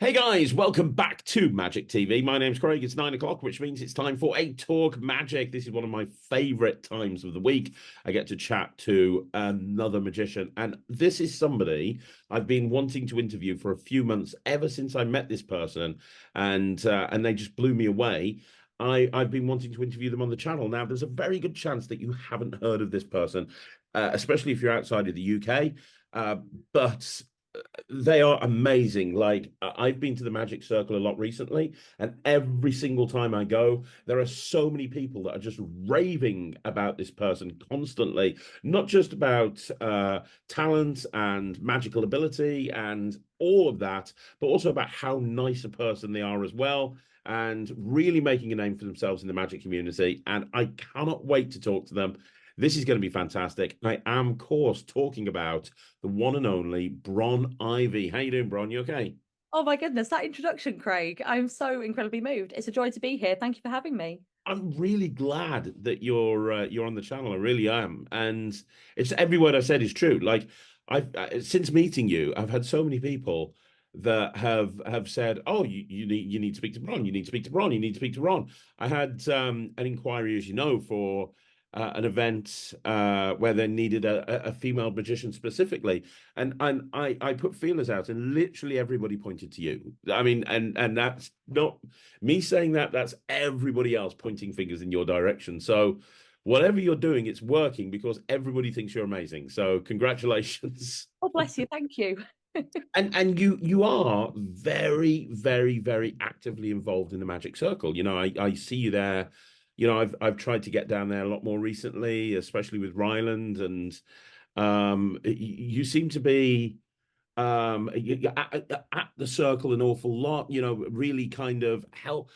Hey guys, welcome back to Magic TV. My name's Craig. It's 9 o'clock, which means it's time for a Talk Magic. This is one of my favorite times of the week. I get to chat to another magician, and this is somebody I've been wanting to interview for a few months, ever since I met this person, and they just blew me away. I've been wanting to interview them on the channel. Now, there's a very good chance that you haven't heard of this person, especially if you're outside of the UK. Uh, but they are amazing. Like I've been to the Magic Circle a lot recently, and every single time I go, there are so many people that are just raving about this person constantly, not just about talent and magical ability and all of that, but also about how nice a person they are as well, and really making a name for themselves in the magic community. And I cannot wait to talk to them. This is going to be fantastic. I am, of course, talking about the one and only Bron Ivy. How you doing, Bron? You okay? Oh my goodness, that introduction, Craig. I'm so incredibly moved. It's a joy to be here. Thank you for having me. I'm really glad that you're on the channel. I really am, and it's every word I said is true. Like I've since meeting you, I've had so many people that have said, "Oh, you need to speak to Bron. You need to speak to Bron. You need to speak to Ron." I had an inquiry, as you know, for an event where they needed a female magician specifically, and I put feelers out, and literally everybody pointed to you. I mean, and that's not me saying that, that's everybody else pointing fingers in your direction. So whatever you're doing, it's working because everybody thinks you're amazing. So congratulations. Oh, bless you. Thank you. And you are very, very, very actively involved in the Magic Circle. I see you there. I've tried to get down there a lot more recently, especially with Ryland, and you seem to be you're at the circle an awful lot, really kind of help.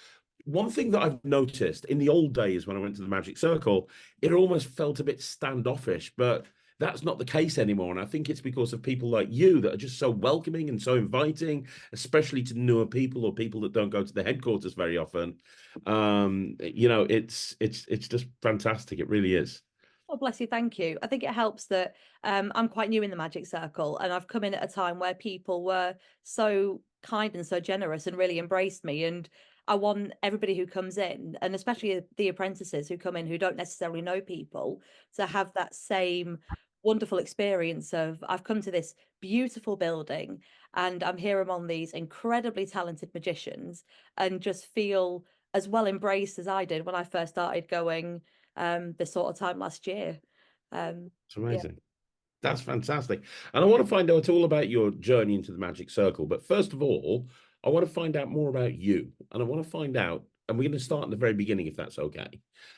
One thing that I've noticed in the old days when I went to the Magic Circle, it almost felt a bit standoffish, but that's not the case anymore. And I think it's because of people like you that are just so welcoming and so inviting, especially to newer people or people that don't go to the headquarters very often. It's just fantastic. It really is. Oh, bless you. Thank you. I think it helps that I'm quite new in the Magic Circle and I've come in at a time where people were so kind and so generous and really embraced me. And I want everybody who comes in, and especially the apprentices who come in who don't necessarily know people, to have that same wonderful experience of I've come to this beautiful building and I'm here among these incredibly talented magicians and just feel as well embraced as I did when I first started going this sort of time last year. It's Yeah. amazing. That's fantastic. And I want to find out all about your journey into the Magic Circle. But first of all, I want to find out more about you. And I want to find out, and we're going to start at the very beginning, if that's okay.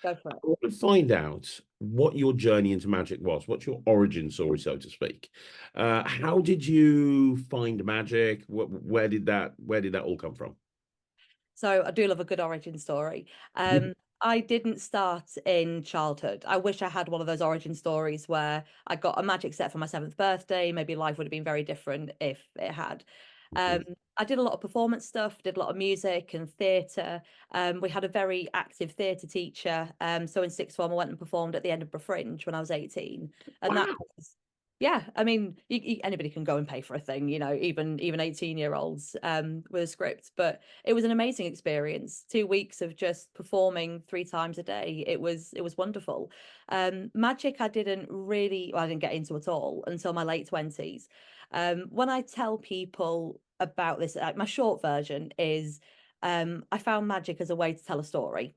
Go for I it. want to find out what your journey into magic was. What's your origin story, so to speak? How did you find magic? Where did that all come from? So I do love a good origin story. I didn't start in childhood. I wish I had one of those origin stories where I got a magic set for my seventh birthday. Maybe life would have been very different if it had. Um, I did a lot of performance stuff, did a lot of music and theatre. We had a very active theatre teacher. So in sixth form, I went and performed at the Edinburgh Fringe when I was 18. And that Wow. was, yeah, I mean, anybody can go and pay for a thing, even 18-year-olds with a script. But it was an amazing experience. 2 weeks of just performing 3 times a day. It was wonderful. Magic I didn't get into at all until my late 20s. When I tell people about this, my short version is I found magic as a way to tell a story.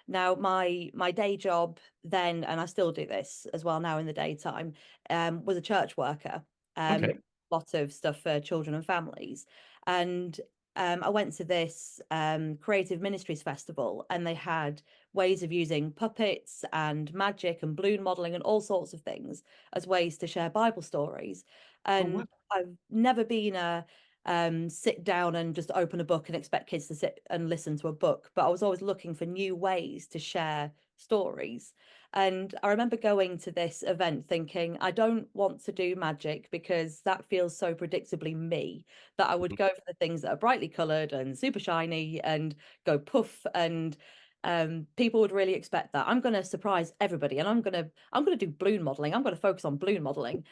Now, my day job then, and I still do this as well now in the daytime, was a church worker. Okay. Lot of stuff for children and families. And I went to this creative ministries festival, and they had ways of using puppets and magic and balloon modeling and all sorts of things as ways to share Bible stories. Oh, wow. And I've never been a sit down and just open a book and expect kids to sit and listen to a book. But I was always looking for new ways to share stories. And I remember going to this event thinking, I don't want to do magic because that feels so predictably me that I would go for the things that are brightly coloured and super shiny and go poof and people would really expect that. I'm going to surprise everybody and I'm going to do balloon modeling. I'm going to focus on balloon modeling.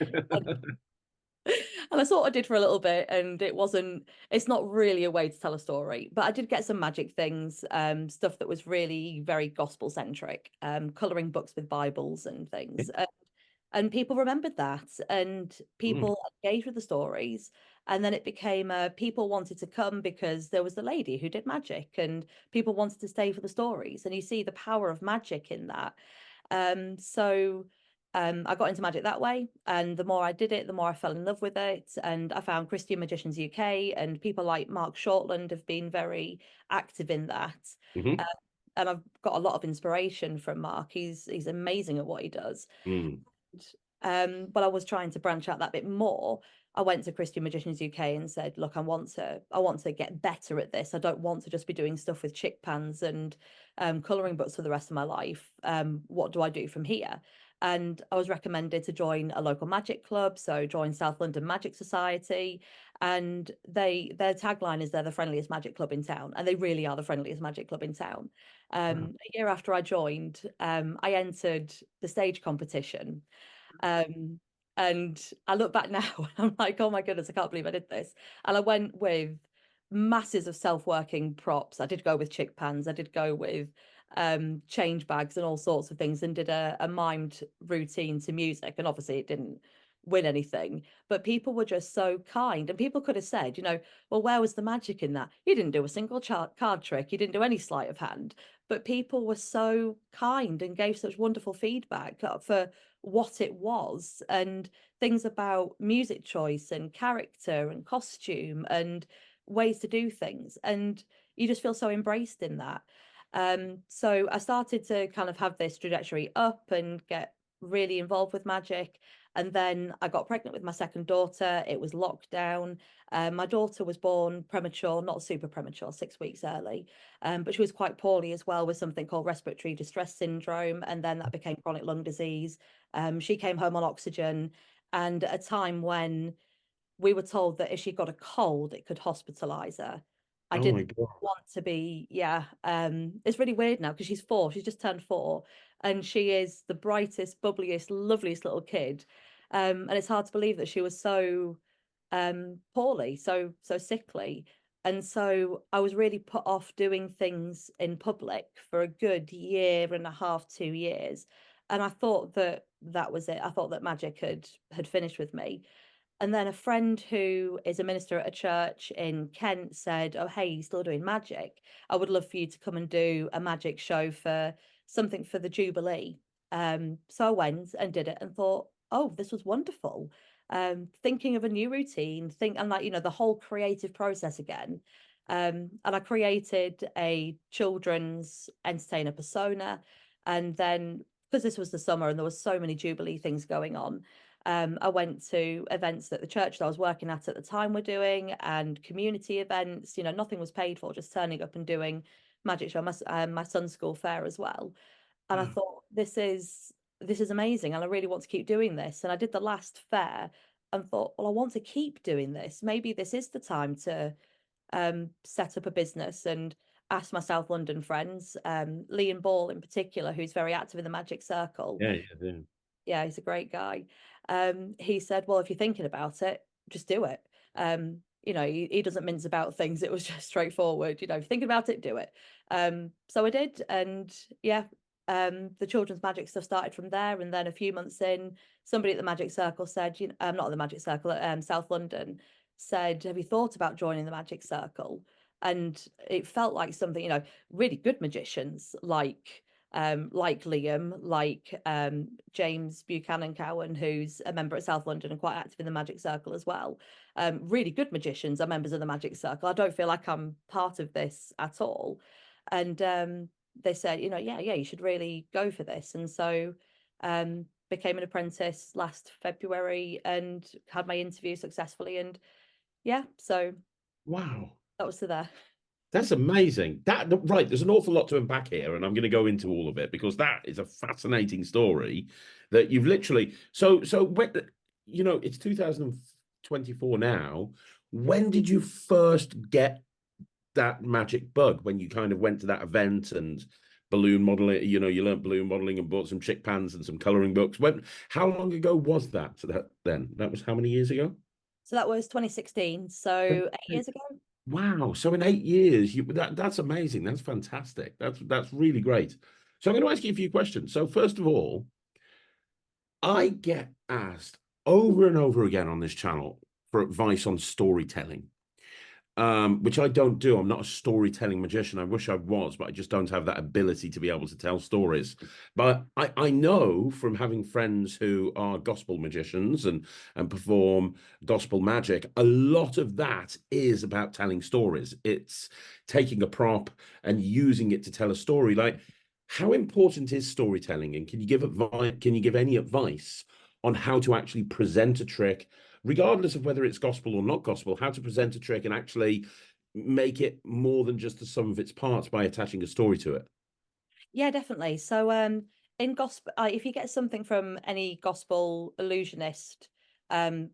And I sort of did for a little bit, and it's not really a way to tell a story, but I did get some magic things, stuff that was really very gospel centric, coloring books with Bibles and things. And people remembered that, and Mm. people engaged with the stories. And then it became people wanted to come because there was the lady who did magic, and people wanted to stay for the stories. And you see the power of magic in that. So I got into magic that way, and the more I did it, the more I fell in love with it. And I found Christian Magicians UK, and people like Mark Shortland have been very active in that. Uh, Hmm. and I've got a lot of inspiration from Mark. He's amazing at what he does. Mm. But I was trying to branch out that bit more. I went to Christian Magicians UK and said, look, I want to get better at this. I don't want to just be doing stuff with chick pans and colouring books for the rest of my life. What do I do from here? And I was recommended to join a local magic club, so join South London Magic Society. And their tagline is they're the friendliest magic club in town, and they really are the friendliest magic club in town. Wow. A year after I joined, I entered the stage competition. Um, and I look back now and I'm like, oh my goodness, I can't believe I did this. And I went with masses of self-working props. I did go with chick pans. I did go with change bags and all sorts of things, and did a mimed routine to music. And obviously it didn't win anything, but people were just so kind. And people could have said, well, where was the magic in that? You didn't do a single card trick. You didn't do any sleight of hand. But people were so kind and gave such wonderful feedback for what it was, and things about music choice and character and costume and ways to do things, and you just feel so embraced in that. So I started to kind of have this trajectory up and get really involved with magic. And then I got pregnant with my second daughter. It was lockdown. My daughter was born premature, not super premature, 6 weeks early, but she was quite poorly as well with something called respiratory distress syndrome. And then that became chronic lung disease. She came home on oxygen, and at a time when we were told that if she got a cold, it could hospitalize her. I Oh my didn't God. want to be, yeah. It's really weird now because she's 4. She's just turned 4, and she is the brightest, bubbliest, loveliest little kid. And it's hard to believe that she was so poorly, so sickly. And so I was really put off doing things in public for a good year and a half, 2 years. And I thought that that was it. I thought that magic had finished with me. And then a friend who is a minister at a church in Kent said, oh, hey, you're still doing magic. I would love for you to come and do a magic show for something for the Jubilee. So I went and did it and thought, oh, this was wonderful. Thinking of a new routine, and like, the whole creative process again. And I created a children's entertainer persona. And then, because this was the summer and there was so many Jubilee things going on, I went to events that the church that I was working at the time were doing, and community events. Nothing was paid for, just turning up and doing magic show. My son's school fair as well. And I Wow. thought, this is amazing, and I really want to keep doing this. And I did the last fair and thought, well, I want to keep doing this. Maybe this is the time to set up a business. And asked my South London friends, Liam Ball in particular, who's very active in the magic circle. Yeah, yeah, Yeah, he's a great guy. He said, well, if you're thinking about it, just do it. He doesn't mince about things. It was just straightforward. If you're thinking about it, do it. So I did. And yeah, the children's magic stuff started from there. And then a few months in, somebody at the Magic Circle said, not at the Magic Circle, at South London, said, have you thought about joining the Magic Circle? And it felt like something, really good magicians like Liam, like James Buchanan Cowan, who's a member at South London and quite active in the Magic Circle as well. Really good magicians are members of the Magic Circle. I don't feel like I'm part of this at all. And they said, yeah, you should really go for this. And so became an apprentice last February and had my interview successfully. And yeah, so wow. that was to there. That's amazing. Right, there's an awful lot to unpack here, and I'm going to go into all of it because that is a fascinating story that you've literally. So when it's 2024 now. When did you first get that magic bug? When you kind of went to that event and balloon modeling, you learned balloon modeling and bought some chick pans and some coloring books. How long ago was that? Then that was how many years ago? So that was 2016, so 8 years ago. Wow. So in 8 years, that's amazing. That's fantastic. That's really great. So I'm going to ask you a few questions. So first of all, I get asked over and over again on this channel for advice on storytelling, which I don't do. I'm not a storytelling magician. I wish I was, but I just don't have that ability to be able to tell stories. But I know from having friends who are gospel magicians and perform gospel magic, a lot of that is about telling stories. It's taking a prop and using it to tell a story. Like, how important is storytelling? And can you give advice? Can you give any advice on how to actually present a trick, regardless of whether it's gospel or not gospel, how to present a trick and actually make it more than just the sum of its parts by attaching a story to it? Yeah, definitely. So in gospel, if you get something from any gospel illusionist um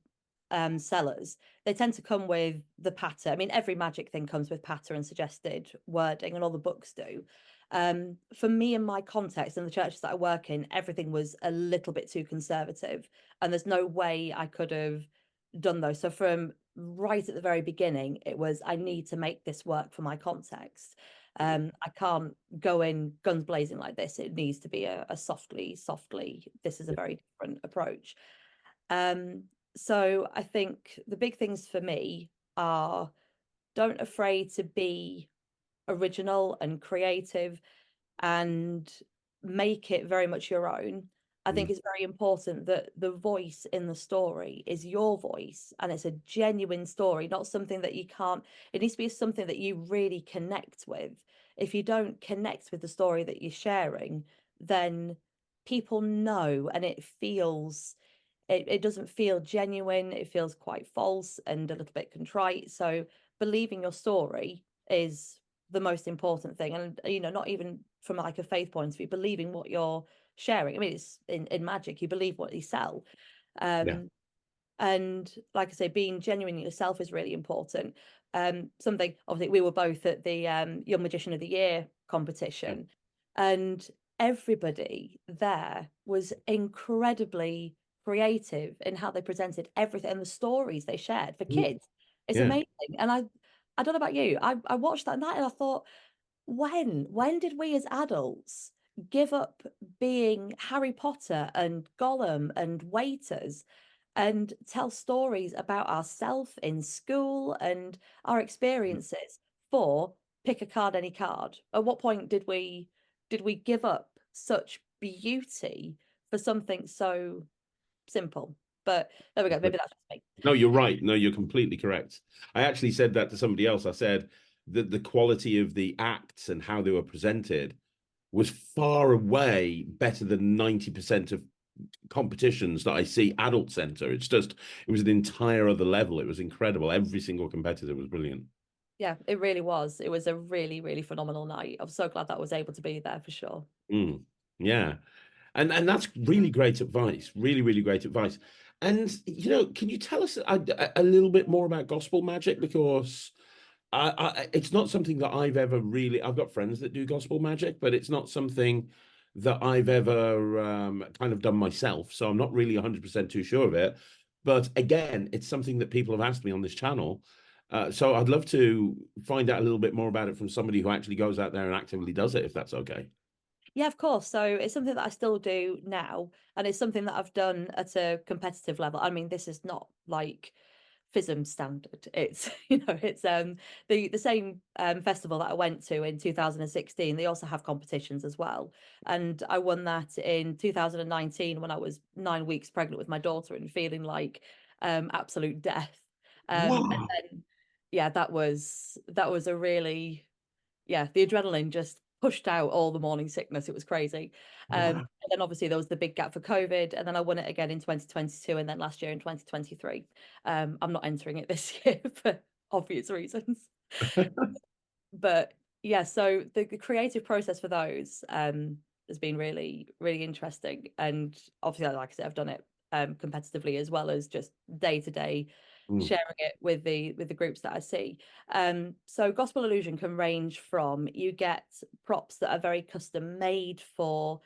sellers, they tend to come with the patter. I mean, every magic thing comes with patter and suggested wording, and all the books do. For me and my context and the churches that I work in, everything was a little bit too conservative, and there's no way I could have done those. So from right at the very beginning, it was, I need to make this work for my context. I can't go in guns blazing like this. It needs to be a softly. This is a very different approach. Um, so I think the big things for me are, don't afraid to be original and creative and make it very much your own. I think Mm. it's very important that the voice in the story is your voice and it's a genuine story, not something that you can't, it needs to be something that you really connect with. If you don't connect with the story that you're sharing, then people know and it doesn't feel genuine. It feels quite false and a little bit contrite. So believing your story is the most important thing. And not even from like a faith point of view, believing what you're sharing. I mean, it's in magic, you believe what you sell. Yeah. And like I say, being genuine yourself is really important. Something, obviously, we were both at the Young Magician of the Year Yeah. competition, and everybody there was incredibly creative in how they presented everything and the stories they shared for kids. It's Yeah. amazing. And I don't know about you, I watched that night and I thought, when did we as adults give up being Harry Potter and Gollum and waiters and tell stories about ourselves in school and our experiences for pick a card, any card? At what point did we give up such beauty for something so simple? But there we go. Maybe that's just me. No, you're right. No, you're completely correct. I actually said that to somebody else. I said that the quality of the acts and how they were presented was far away better than 90% of competitions that I see adult center. It was an entire other level. It was incredible. Every single competitor was brilliant. Yeah, it really was. It was a really, really phenomenal night. I'm so glad that I was able to be there for sure. Mm, yeah. And that's really great advice. Really, really great advice. And can you tell us a little bit more about gospel magic? Because it's not something that I've got friends that do gospel magic, but it's not something that I've ever kind of done myself. So I'm not really 100% too sure of it. But again, it's something that people have asked me on this channel. So I'd love to find out a little bit more about it from somebody who actually goes out there and actively does it, if that's okay. Yeah, of course. So it's something that I still do now, and it's something that I've done at a competitive level. I mean, this is not like FISM standard. It's it's the same festival that I went to in 2016. They also have competitions as well, and I won that in 2019 when I was 9 weeks pregnant with my daughter and feeling like absolute death. And Wow. then yeah, that was a really, yeah, the adrenaline just pushed out all the morning sickness. It was crazy. Wow. And then obviously there was the big gap for COVID, and then I won it again in 2022, and then last year in 2023. I'm not entering it this year for obvious reasons. But yeah, so the creative process for those has been really, really interesting. And obviously, like I said, I've done it competitively as well as just day to day Mm, sharing it with the groups that I see. So gospel illusion can range from, you get props that are very custom made for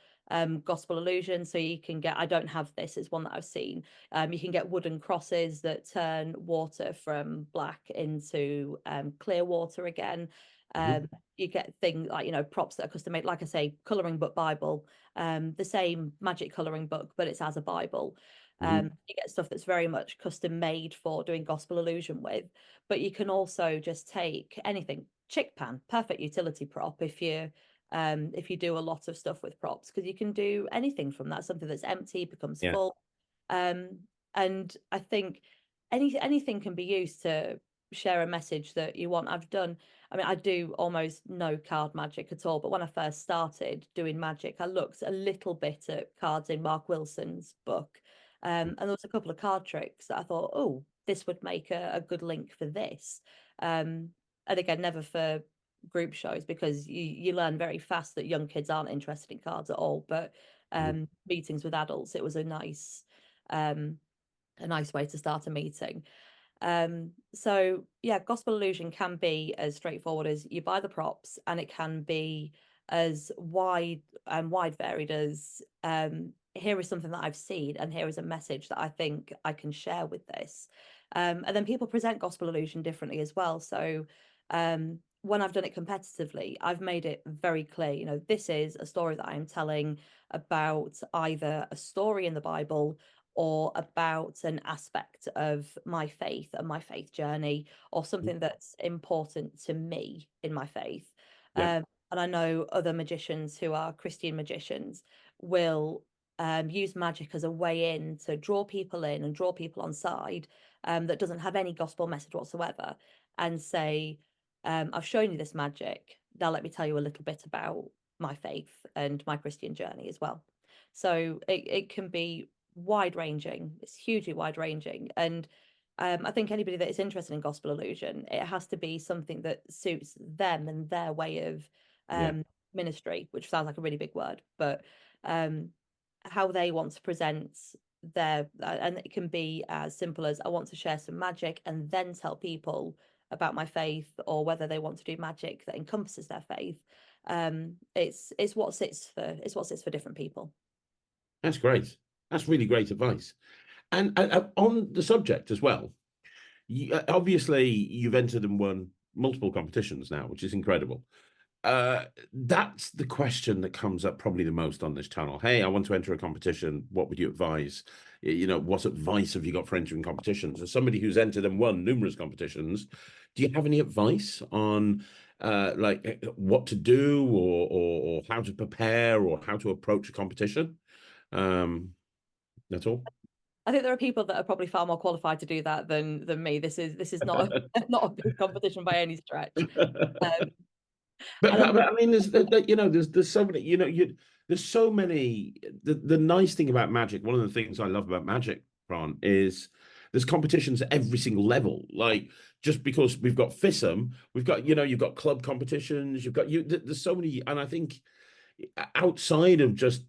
gospel illusion. So you can get, I don't have this, it's one that I've seen. You can get wooden crosses that turn water from black into clear water again. You get things like, you know, props that are custom made, like I say, colouring book Bible, the same magic colouring book, but it's as a Bible. You get stuff that's very much custom made for doing gospel illusion with, but you can also just take anything. Chick pan, perfect utility prop if you do a lot of stuff with props, because you can do anything from that. Something that's empty becomes Yeah. full. And I think anything can be used to share a message that you want. I mean, I do almost no card magic at all, but when I first started doing magic, I looked a little bit at cards in Mark Wilson's book. And there was a couple of card tricks that I thought, oh, this would make a good link for this. And again, never for group shows, because you learn very fast that young kids aren't interested in cards at all. But meetings with adults, it was a nice way to start a meeting. So yeah, gospel illusion can be as straightforward as you buy the props, and it can be as wide varied as here is something that I've seen, and here is a message that I think I can share with this. And then people present gospel illusion differently as well. So when I've done it competitively, I've made it very clear, you know, this is a story that I'm telling about either a story in the Bible or about an aspect of my faith and my faith journey, or something that's important to me in my faith. Yeah. And I know other magicians who are Christian magicians will use magic as a way in to draw people in and draw people on side that doesn't have any gospel message whatsoever, and say, I've shown you this magic. Now let me tell you a little bit about my faith and my Christian journey as well. So it can be wide ranging. It's hugely wide ranging. And I think anybody that is interested in gospel illusion, it has to be something that suits them and their way of Yeah. ministry, which sounds like a really big word, but how they want to present and it can be as simple as, I want to share some magic and then tell people about my faith, or whether they want to do magic that encompasses their faith. It's what sits for different people. That's great. That's really great advice. And on the subject as well, obviously you've entered and won multiple competitions now, which is incredible. That's the question that comes up probably the most on this channel. Hey, I want to enter a competition. What would you advise? You know, what advice have you got for entering competitions? As somebody who's entered and won numerous competitions, do you have any advice on like what to do, or how to prepare, or how to approach a competition? That's all. I think there are people that are probably far more qualified to do that than me. This is not not a big competition by any stretch. Um, But I mean, you know, there's so many, you know, there's so many. The nice thing about Magic, one of the things I love about Magic, Bron, is there's competitions at every single level. Like, just because we've got FISM, we've got, you know, you've got club competitions, you've got there's so many, and I think outside of just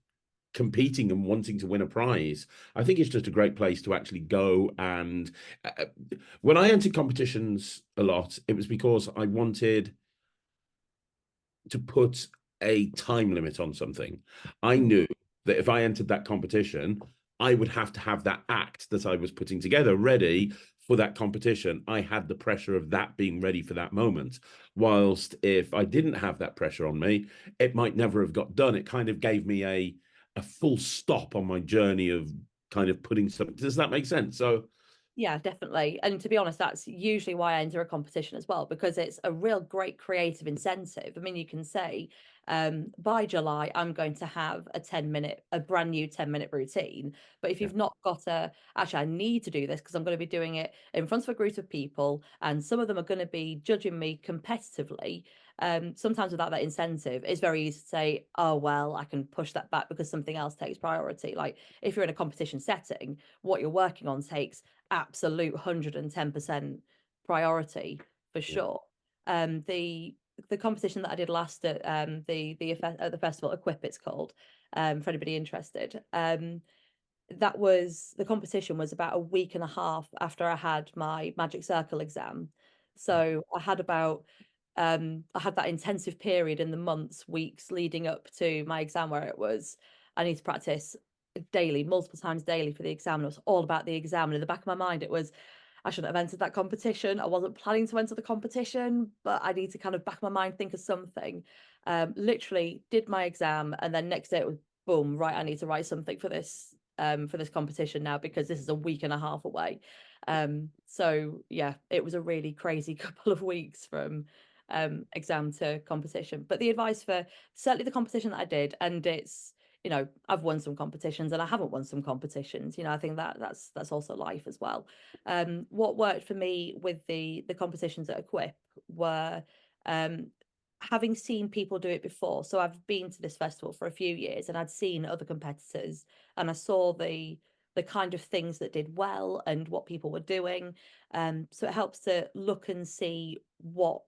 competing and wanting to win a prize, I think it's just a great place to actually go. And when I entered competitions a lot, it was because I wanted to put a time limit on something. I knew that if I entered that competition, I would have to have that act that I was putting together ready for that competition. I had the pressure of that being ready for that moment. Whilst if I didn't have that pressure on me, it might never have got done. It kind of gave me a full stop on my journey of kind of putting something. Does that make sense? So Yeah, definitely. And to be honest, that's usually why I enter a competition as well, because it's a real great creative incentive. I mean, you can say, by July, I'm going to have a brand new 10-minute routine. But if yeah, you've not got actually, I need to do this because I'm going to be doing it in front of a group of people, and some of them are going to be judging me competitively. Sometimes without that incentive, it's very easy to say, oh, well, I can push that back because something else takes priority. Like if you're in a competition setting, what you're working on takes absolute 110% priority for yeah, sure. The competition that I did last at the festival, Equip it's called, for anybody interested. That was the competition was about a week and a half after I had my Magic Circle exam. So I had I had that intensive period in the weeks leading up to my exam where it was I need to practice daily, multiple times daily for the exam. And it was all about the exam. And in the back of my mind, it was, I shouldn't have entered that competition. I wasn't planning to enter the competition, but I need to kind of back of my mind think of something. Literally did my exam, and then next day it was boom, right, I need to write something for this competition now, because this is a week and a half away. So yeah, it was a really crazy couple of weeks from exam to competition. But the advice for certainly the competition that I did, and it's, you know, I've won some competitions and I haven't won some competitions. You know, I think that that's also life as well. What worked for me with the competitions at Equip were having seen people do it before. So I've been to this festival for a few years, and I'd seen other competitors, and I saw the kind of things that did well and what people were doing. So it helps to look and see what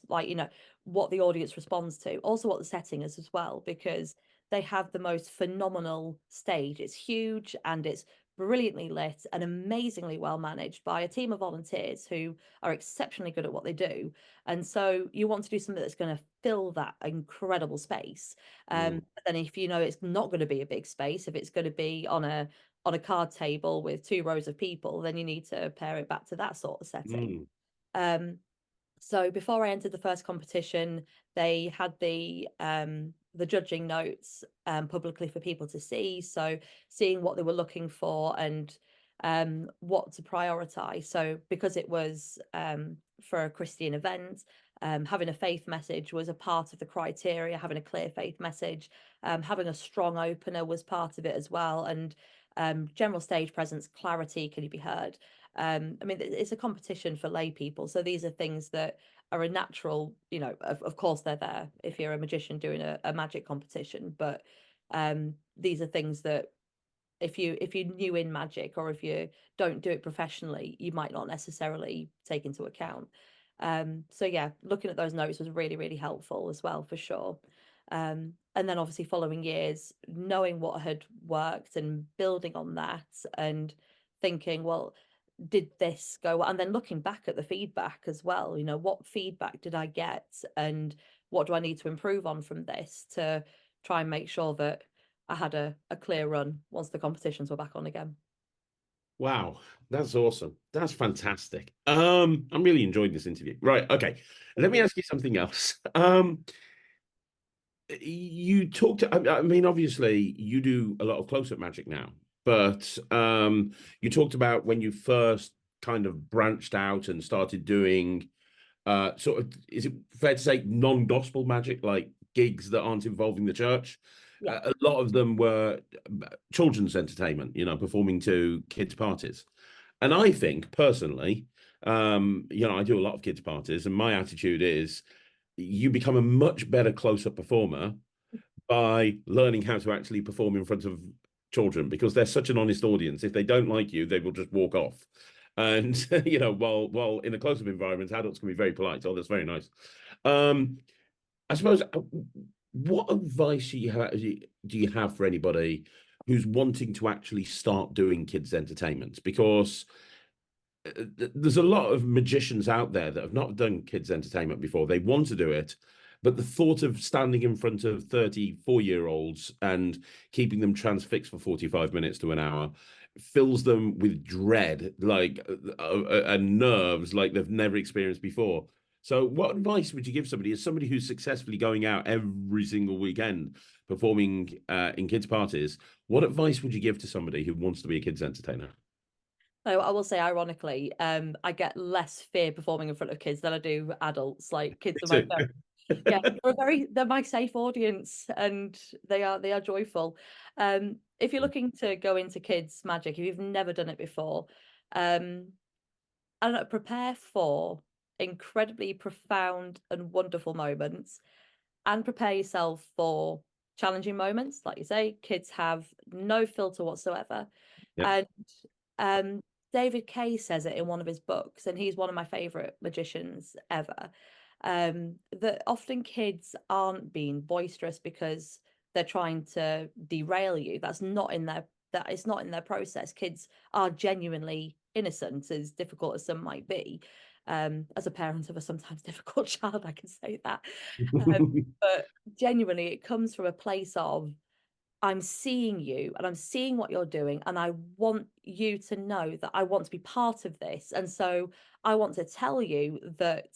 like, you know, what the audience responds to, also what the setting is as well, because they have the most phenomenal stage. It's huge and it's brilliantly lit and amazingly well managed by a team of volunteers who are exceptionally good at what they do. And so you want to do something that's going to fill that incredible space. But then if you know it's not going to be a big space, if it's going to be on a card table with 2 rows of people, then you need to pair it back to that sort of setting. So before I entered the first competition, they had the judging notes publicly for people to see. So seeing what they were looking for and what to prioritize. So because it was for a Christian event, having a faith message was a part of the criteria. Having a clear faith message, having a strong opener was part of it as well, and general stage presence, clarity, can you be heard? I mean, it's a competition for lay people, so these are things that are a natural, you know, of course they're there if you're a magician doing a magic competition, but these are things that if you're new in magic, or if you don't do it professionally, you might not necessarily take into account. So yeah, looking at those notes was really, really helpful as well, for sure. And then obviously following years, knowing what had worked and building on that, and thinking, well, did this go well? And then looking back at the feedback as well, you know, what feedback did I get and what do I need to improve on from this to try and make sure that I had a clear run once the competitions were back on again. Wow, that's awesome. That's fantastic. I'm really enjoying this interview. Right, okay. Let me ask you something else. You talked, I mean, obviously you do a lot of close-up magic now, but you talked about when you first kind of branched out and started doing sort of, is it fair to say non-gospel magic, like gigs that aren't involving the church? Yeah. A lot of them were children's entertainment, you know, performing to kids' parties. And I think personally, you know, I do a lot of kids' parties, and my attitude is you become a much better close-up performer by learning how to actually perform in front of children, because they're such an honest audience. If they don't like you, they will just walk off. And you know, while in a close-up environment, adults can be very polite. Oh, that's very nice. I suppose, what advice do you have for anybody who's wanting to actually start doing kids' entertainments? Because there's a lot of magicians out there that have not done kids entertainment before. They want to do it, but the thought of standing in front of 34-year-olds and keeping them transfixed for 45 minutes to an hour fills them with dread, like and nerves like they've never experienced before. So what advice would you give somebody, as somebody who's successfully going out every single weekend performing in kids' parties? What advice would you give to somebody who wants to be a kids entertainer? So I will say, ironically, I get less fear performing in front of kids than I do adults. Like, kids are my very, yeah, they're my safe audience, and they are joyful. If you're looking to go into kids magic, if you've never done it before, um, I don't know, prepare for incredibly profound and wonderful moments, and prepare yourself for challenging moments. Like you say, kids have no filter whatsoever. Yeah. And um, David Kay says it in one of his books, and he's one of my favorite magicians ever. That often kids aren't being boisterous because they're trying to derail you. That is not in their process. Kids are genuinely innocent, as difficult as some might be. As a parent of a sometimes difficult child, I can say that. But genuinely, it comes from a place of I'm seeing you and I'm seeing what you're doing, and I want you to know that I want to be part of this. And so I want to tell you that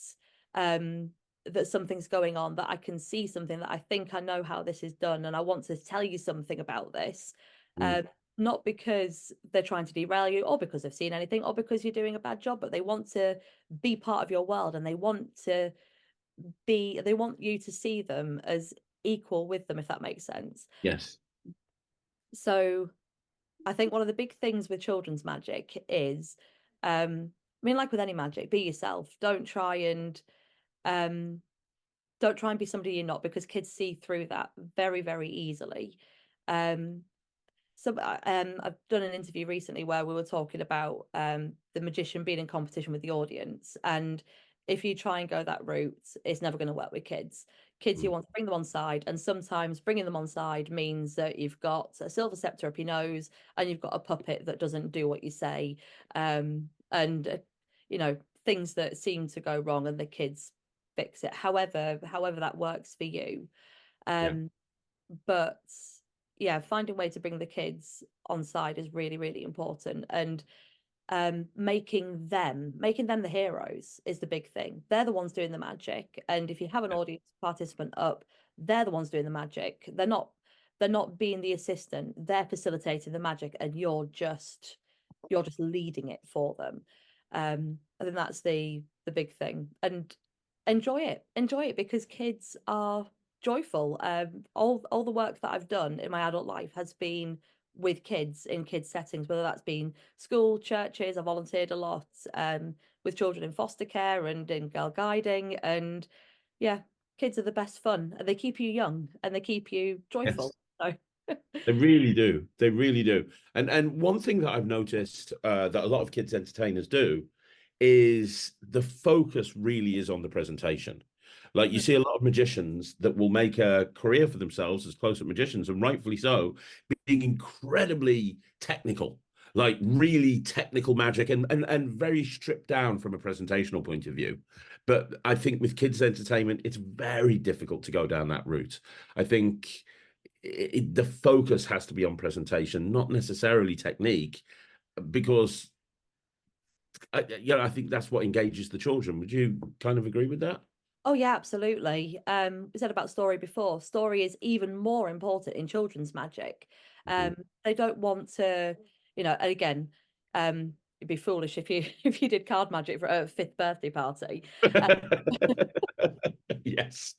um that something's going on, that I can see something, that I think I know how this is done, and I want to tell you something about this. Mm. Um, not because they're trying to derail you or because they've seen anything or because you're doing a bad job, but they want to be part of your world, and they want you to see them as equal with them, if that makes sense. Yes. So I think one of the big things with children's magic is, I mean, like with any magic, be yourself. Um, don't try and be somebody you're not, because kids see through that very, very easily. Um, I've done an interview recently where we were talking about the magician being in competition with the audience, and if you try and go that route, it's never going to work with kids. Kids, you Mm. want to bring them on side, and sometimes bringing them on side means that you've got a silver scepter up your nose and you've got a puppet that doesn't do what you say, and you know, things that seem to go wrong, and the kids fix it. However that works for you. Yeah. Um, but yeah, finding a way to bring the kids on side is really, really important. And making them the heroes is the big thing. They're the ones doing the magic. And if you have an Yeah. audience participant up, they're the ones doing the magic. They're not being the assistant, they're facilitating the magic, and you're just leading it for them. I think that's the big thing. And enjoy it, because kids are joyful. All the work that I've done in my adult life has been with kids, in kids settings, whether that's been school, churches. I volunteered a lot with children in foster care and in girl guiding, and yeah, kids are the best fun, and they keep you young and they keep you joyful. Yes. So They really do. They really do. And one thing that I've noticed that a lot of kids entertainers do is the focus really is on the presentation. Like you see a lot of magicians that will make a career for themselves as close-up magicians, and rightfully so, being incredibly technical, like really technical magic, and very stripped down from a presentational point of view. But I think with kids entertainment, it's very difficult to go down that route. I think the focus has to be on presentation, not necessarily technique, because I think that's what engages the children. Would you kind of agree with that? oh yeah, absolutely. We said about story before. Story is even more important in children's magic. Mhm. They don't want to, and again, it'd be foolish if you if you did card magic for a fifth birthday party. Uh, Yes.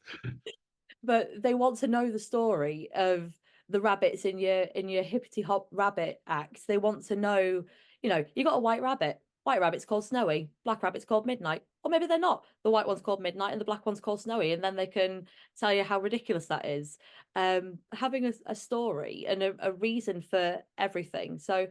but they want to know the story of the rabbits in your hippity hop rabbit act. They want to know, you got a white rabbit. White rabbit's called Snowy. Black rabbit's called Midnight. Or maybe they're not. The white one's called Midnight and the black one's called Snowy, and then they can tell you how ridiculous that is. Having a story and a reason for everything. So,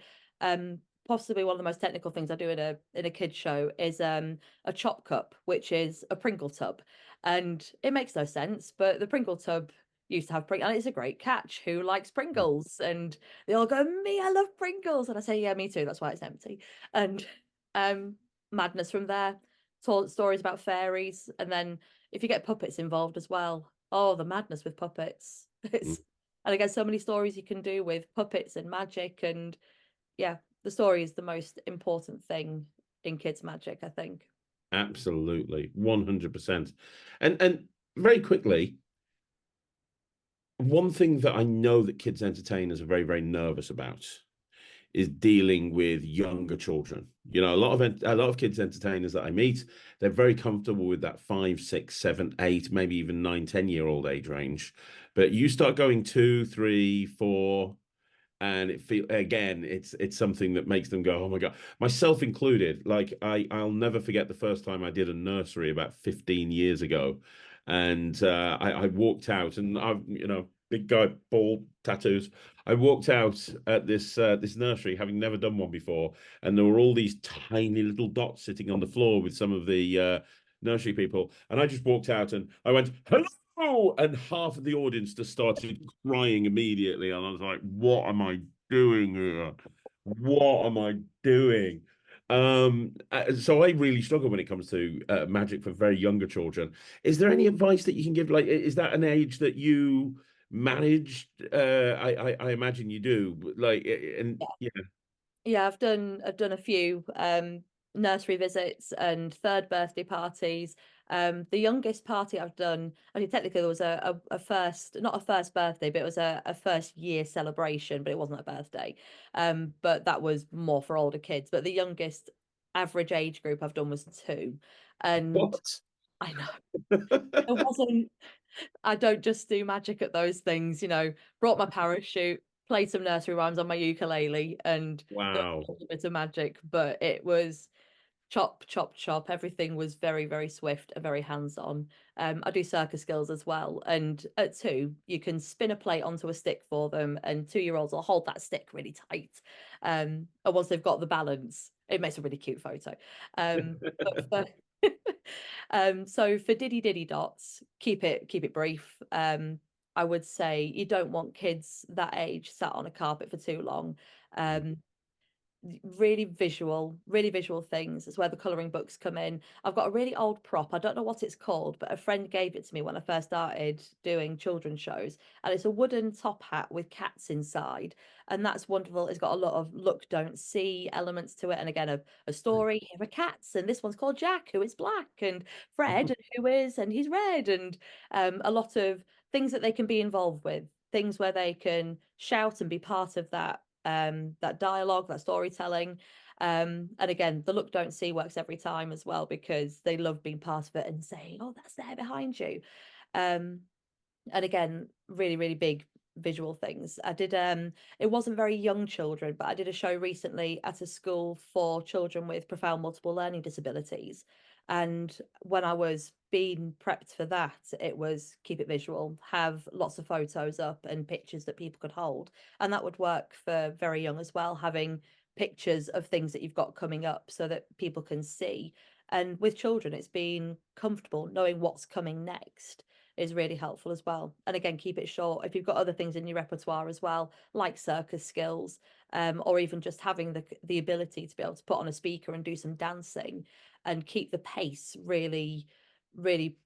possibly one of the most technical things I do in a kids show is a chop cup, which is a Pringle tub, and it makes no sense, but the Pringle tub used to have Pringles, and it's a great catch. Who likes Pringles? And they all go, me, I love Pringles. And I say, yeah, me too. That's why it's empty. And um, madness from there. Told stories about fairies. And then if you get puppets involved as well, oh, the madness with puppets. Mm. And again, so many stories you can do with puppets and magic. And yeah, the story is the most important thing in kids' magic, I think. Absolutely, 100%. And very quickly, one thing that I know that kids entertainers are very, very nervous about is dealing with younger children. A lot of kids entertainers that I meet, they're very comfortable with that 5, 6, 7, 8, maybe even 9, 10-year-old age range. But you start going 2, 3, 4, and it's something that makes them go, oh my god, myself included. Like I'll never forget the first time I did a nursery about 15 years ago, and I walked out, and I've big guy, bald tattoos. I walked out at this nursery having never done one before, and there were all these tiny little dots sitting on the floor with some of the nursery people, and I just walked out and I went, hello. Oh, and half of the audience just started crying immediately. And I was like, what am I doing here? What am I doing? So I really struggle when it comes to magic for very younger children. Is there any advice that you can give? Like, is that an age that you managed? I imagine you do. Like, and yeah. Yeah, I've done a few nursery visits and third birthday parties. The youngest party I've done, I mean, technically there was a first, not a first birthday, but it was a first year celebration, but it wasn't a birthday. But that was more for older kids. But the youngest average age group I've done was 2. And What? I know it wasn't, I don't just do magic at those things, brought my parachute, played some nursery rhymes on my ukulele and done Wow. a little bit of magic, but it was chop, chop, chop. Everything was very, very swift and very hands-on. I do circus skills as well. And at 2, you can spin a plate onto a stick for them, and 2-year-olds will hold that stick really tight. And once they've got the balance, it makes a really cute photo. But for so for Diddy Diddy Dots, keep it brief. I would say you don't want kids that age sat on a carpet for too long. Um, really visual things. It's where the colouring books come in. I've got a really old prop. I don't know what it's called, but a friend gave it to me when I first started doing children's shows. And it's a wooden top hat with cats inside. And that's wonderful. It's got a lot of look, don't see elements to it. And again, a story. Here are cats. And this one's called Jack, who is black, and Fred, and who is, and he's red. And a lot of things that they can be involved with, things where they can shout and be part of that dialogue, that storytelling. And again, the look don't see works every time as well, because they love being part of it and saying, oh, that's there behind you. And again, really big visual things. I did it wasn't very young children, but I did a show recently at a school for children with profound multiple learning disabilities. And when I was being prepped for that, it was keep it visual, have lots of photos up and pictures that people could hold. And that would work for very young as well, having pictures of things that you've got coming up so that people can see. And with children, it's being comfortable knowing what's coming next is really helpful as well. And again, keep it short. If you've got other things in your repertoire as well, like circus skills, or even just having the ability to be able to put on a speaker and do some dancing and keep the pace really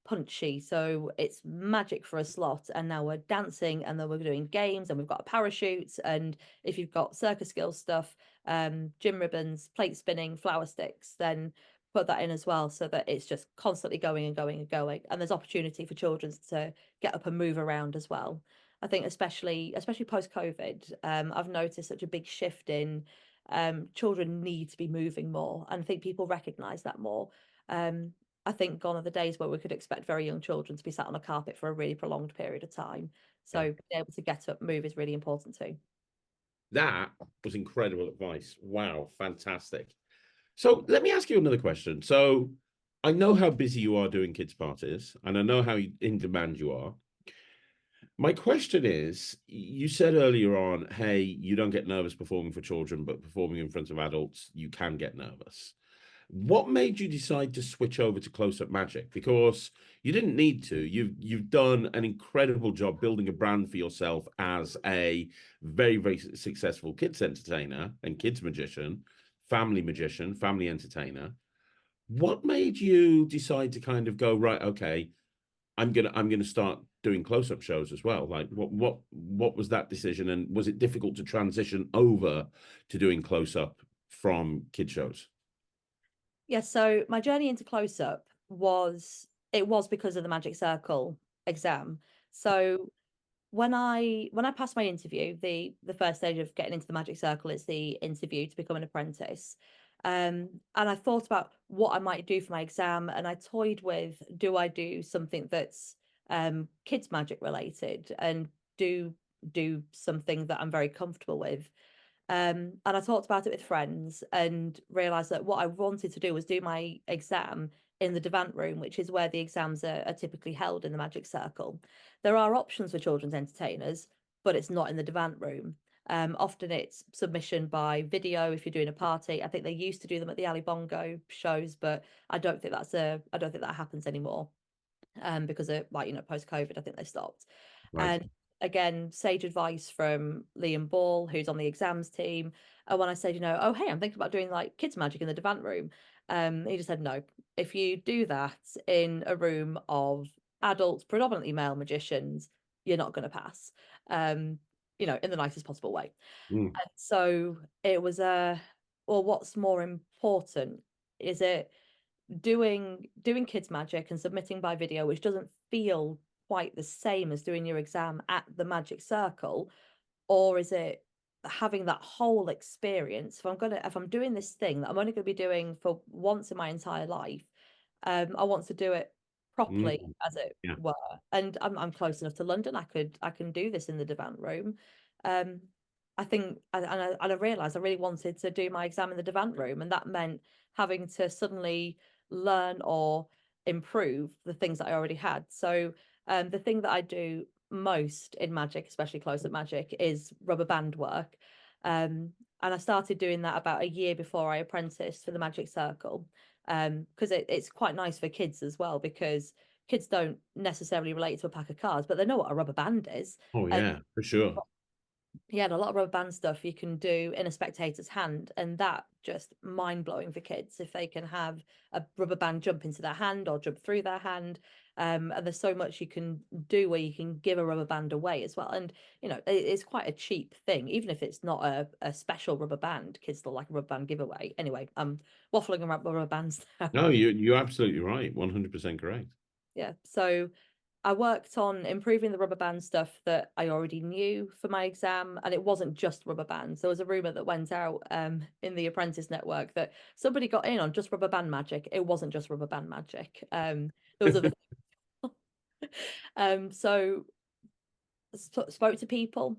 punchy. So it's magic for a slot, and now we're dancing, and then we're doing games, and we've got a parachute. And if you've got circus skills stuff, gym ribbons, plate spinning, flower sticks, then put that in as well, so that it's just constantly going and going and going, and there's opportunity for children to get up and move around as well. I think especially post COVID, I've noticed such a big shift in children need to be moving more, and I think people recognize that more. I think gone are the days where we could expect very young children to be sat on a carpet for a really prolonged period of time. So Yeah. being able to get up, move is really important too. That was incredible advice. Wow, fantastic. So let me ask you another question. So I know how busy you are doing kids' parties, and I know how in demand you are. My question is, you said earlier on, hey, you don't get nervous performing for children, but performing in front of adults, you can get nervous. What made you decide to switch over to close-up magic? Because you didn't need to. You've done an incredible job building a brand for yourself as a very successful kids entertainer and kids magician, family entertainer. What made you decide to kind of go, right, okay, I'm gonna start doing close-up shows as well? Like what was that decision, and was it difficult to transition over to doing close-up from kid shows? Yeah, so my journey into close up was because of the Magic Circle exam. So when I passed my interview, the first stage of getting into the Magic Circle is the interview to become an apprentice. And I thought about what I might do for my exam, and I toyed with, do I do something that's kids magic related, and do something that I'm very comfortable with. And I talked about it with friends and realized that what I wanted to do was do my exam in the Devant room, which is where the exams are typically held in the Magic Circle. There are options for children's entertainers, but it's not in the Devant room. Often it's submission by video if you're doing a party. I think they used to do them at the Ali Bongo shows, but I don't think that happens anymore. Because of, like, post COVID, I think they stopped. Right. And again, sage advice from Liam Ball, who's on the exams team. And when I said, oh hey, I'm thinking about doing like kids magic in the Devant room, he just said no. If you do that in a room of adults, predominantly male magicians, you're not going to pass, you know, in the nicest possible way. Mm. And so it was well, what's more important? Is it doing kids magic and submitting by video, which doesn't feel quite the same as doing your exam at the magic circle, or is it having that whole experience? If I'm doing this thing that I'm only going to be doing for once in my entire life, I want to do it properly, Mm. as it Yeah. were. And I'm close enough to London. I can do this in the Devant room. Um, I think, and I realised I really wanted to do my exam in the Devant room, and that meant having to suddenly learn or improve the things that I already had. So the thing that I do most in magic, especially close-up magic, is rubber band work. And I started doing that about a year before I apprenticed for the Magic Circle. Because it's quite nice for kids as well, because kids don't necessarily relate to a pack of cards, but they know what a rubber band is. Oh, And yeah, for sure. yeah, and a lot of rubber band stuff you can do in a spectator's hand, and that just mind blowing for kids if they can have a rubber band jump into their hand or jump through their hand. And there's so much you can do where you can give a rubber band away as well. And you know, it's quite a cheap thing, even if it's not a special rubber band. Kids still like a rubber band giveaway. Anyway, I'm waffling around rubber bands now. No, you're absolutely right. 100% correct. Yeah, so I worked on improving the rubber band stuff that I already knew for my exam, and it wasn't just rubber bands. There was a rumor that went out in the Apprentice network that somebody got in on just rubber band magic. It wasn't just rubber band magic. There was other so spoke to people,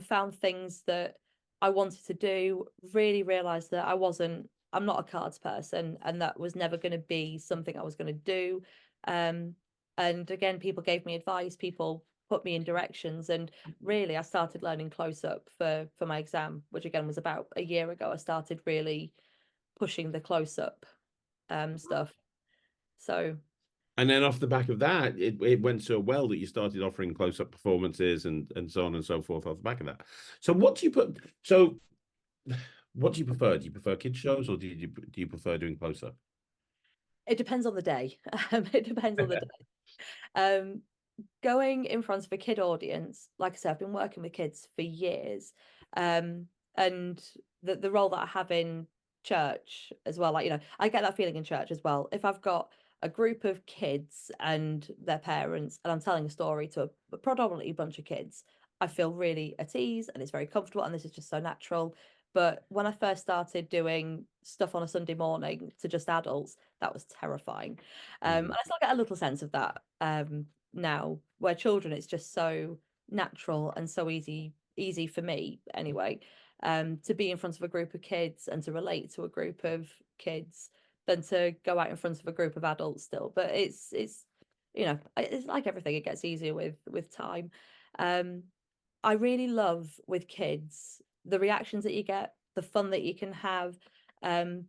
found things that I wanted to do, really realized that I'm not a cards person, and that was never going to be something I was going to do. And again, people gave me advice, people put me in directions, and really I started learning close up for my exam, which again was about a year ago. I started really pushing the close up stuff. So And then off the back of that, it went so well that you started offering close-up performances and so on and so forth off the back of that. So what do you put? So what do you prefer? Do you prefer kids shows, or do you prefer doing close-up? it depends on the day. It depends on the day. Um, Going in front of a kid audience, like I said, I've been working with kids for years. And the role that I have in church as well, like, you know, I get that feeling in church as well. If I've got a group of kids and their parents, and I'm telling a story to a predominantly bunch of kids, I feel really at ease and it's very comfortable, and this is just so natural. But when I first started doing stuff on a Sunday morning to just adults, that was terrifying. And I still get a little sense of that now, where children, it's just so natural and so easy for me anyway, to be in front of a group of kids and to relate to a group of kids than to go out in front of a group of adults still. But it's you know, it's like everything, it gets easier with time. I really love with kids the reactions that you get, the fun that you can have,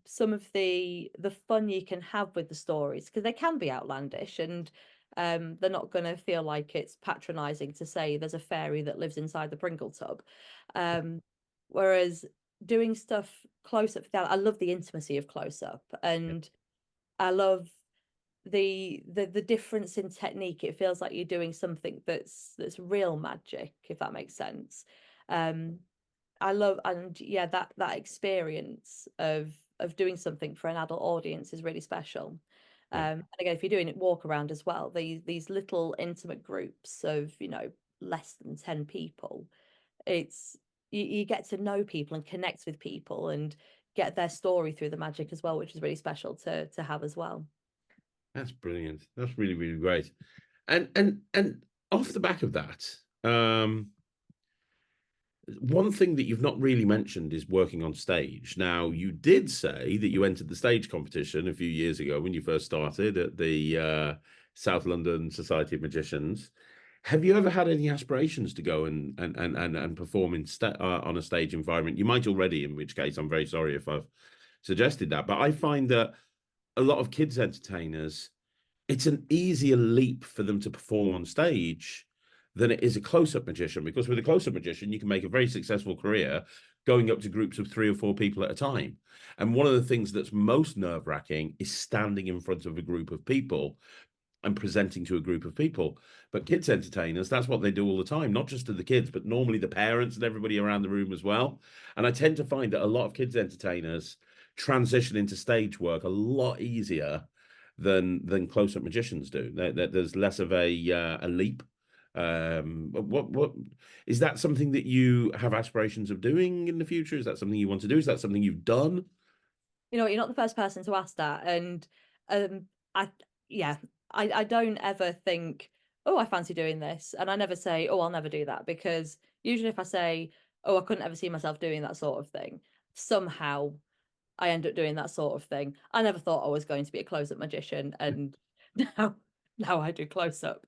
some of the fun you can have with the stories, because they can be outlandish, and they're not going to feel like it's patronizing to say there's a fairy that lives inside the Pringle tub. Whereas doing stuff close up, I love the intimacy of close up, and I love the difference in technique. It feels like you're doing something that's real magic, if that makes sense. um I love, and yeah, that experience of doing something for an adult audience is really special. Yeah. And again, if you're doing it walk around as well, these little intimate groups of, you know, less than 10 people, it's you get to know people and connect with people and get their story through the magic as well, which is really special to have as well. That's brilliant. That's really, really great. And off the back of that, one thing that you've not really mentioned is working on stage. Now, you did say that you entered the stage competition a few years ago when you first started at the South London Society of Magicians. Have you ever had any aspirations to go and perform on a stage environment? You might already, in which case I'm very sorry if I've suggested that. But I find that a lot of kids entertainers, it's an easier leap for them to perform on stage than it is a close-up magician, because with a close-up magician you can make a very successful career going up to groups of 3 or 4 people at a time. And one of the things that's most nerve-wracking is standing in front of a group of people. I'm presenting to a group of people. But kids entertainers, that's what they do all the time, not just to the kids, but normally the parents and everybody around the room as well. And I tend to find that a lot of kids entertainers transition into stage work a lot easier than close-up magicians do. There's less of a leap. What is that something that you have aspirations of doing in the future? Is that something you want to do? Is that something you've done? You know, you're not the first person to ask that, and I yeah, I don't ever think, oh, I fancy doing this, and I never say, oh, I'll never do that, because usually if I say, oh, I couldn't ever see myself doing that sort of thing, somehow I end up doing that sort of thing. I never thought I was going to be a close-up magician, and now now I do close-up.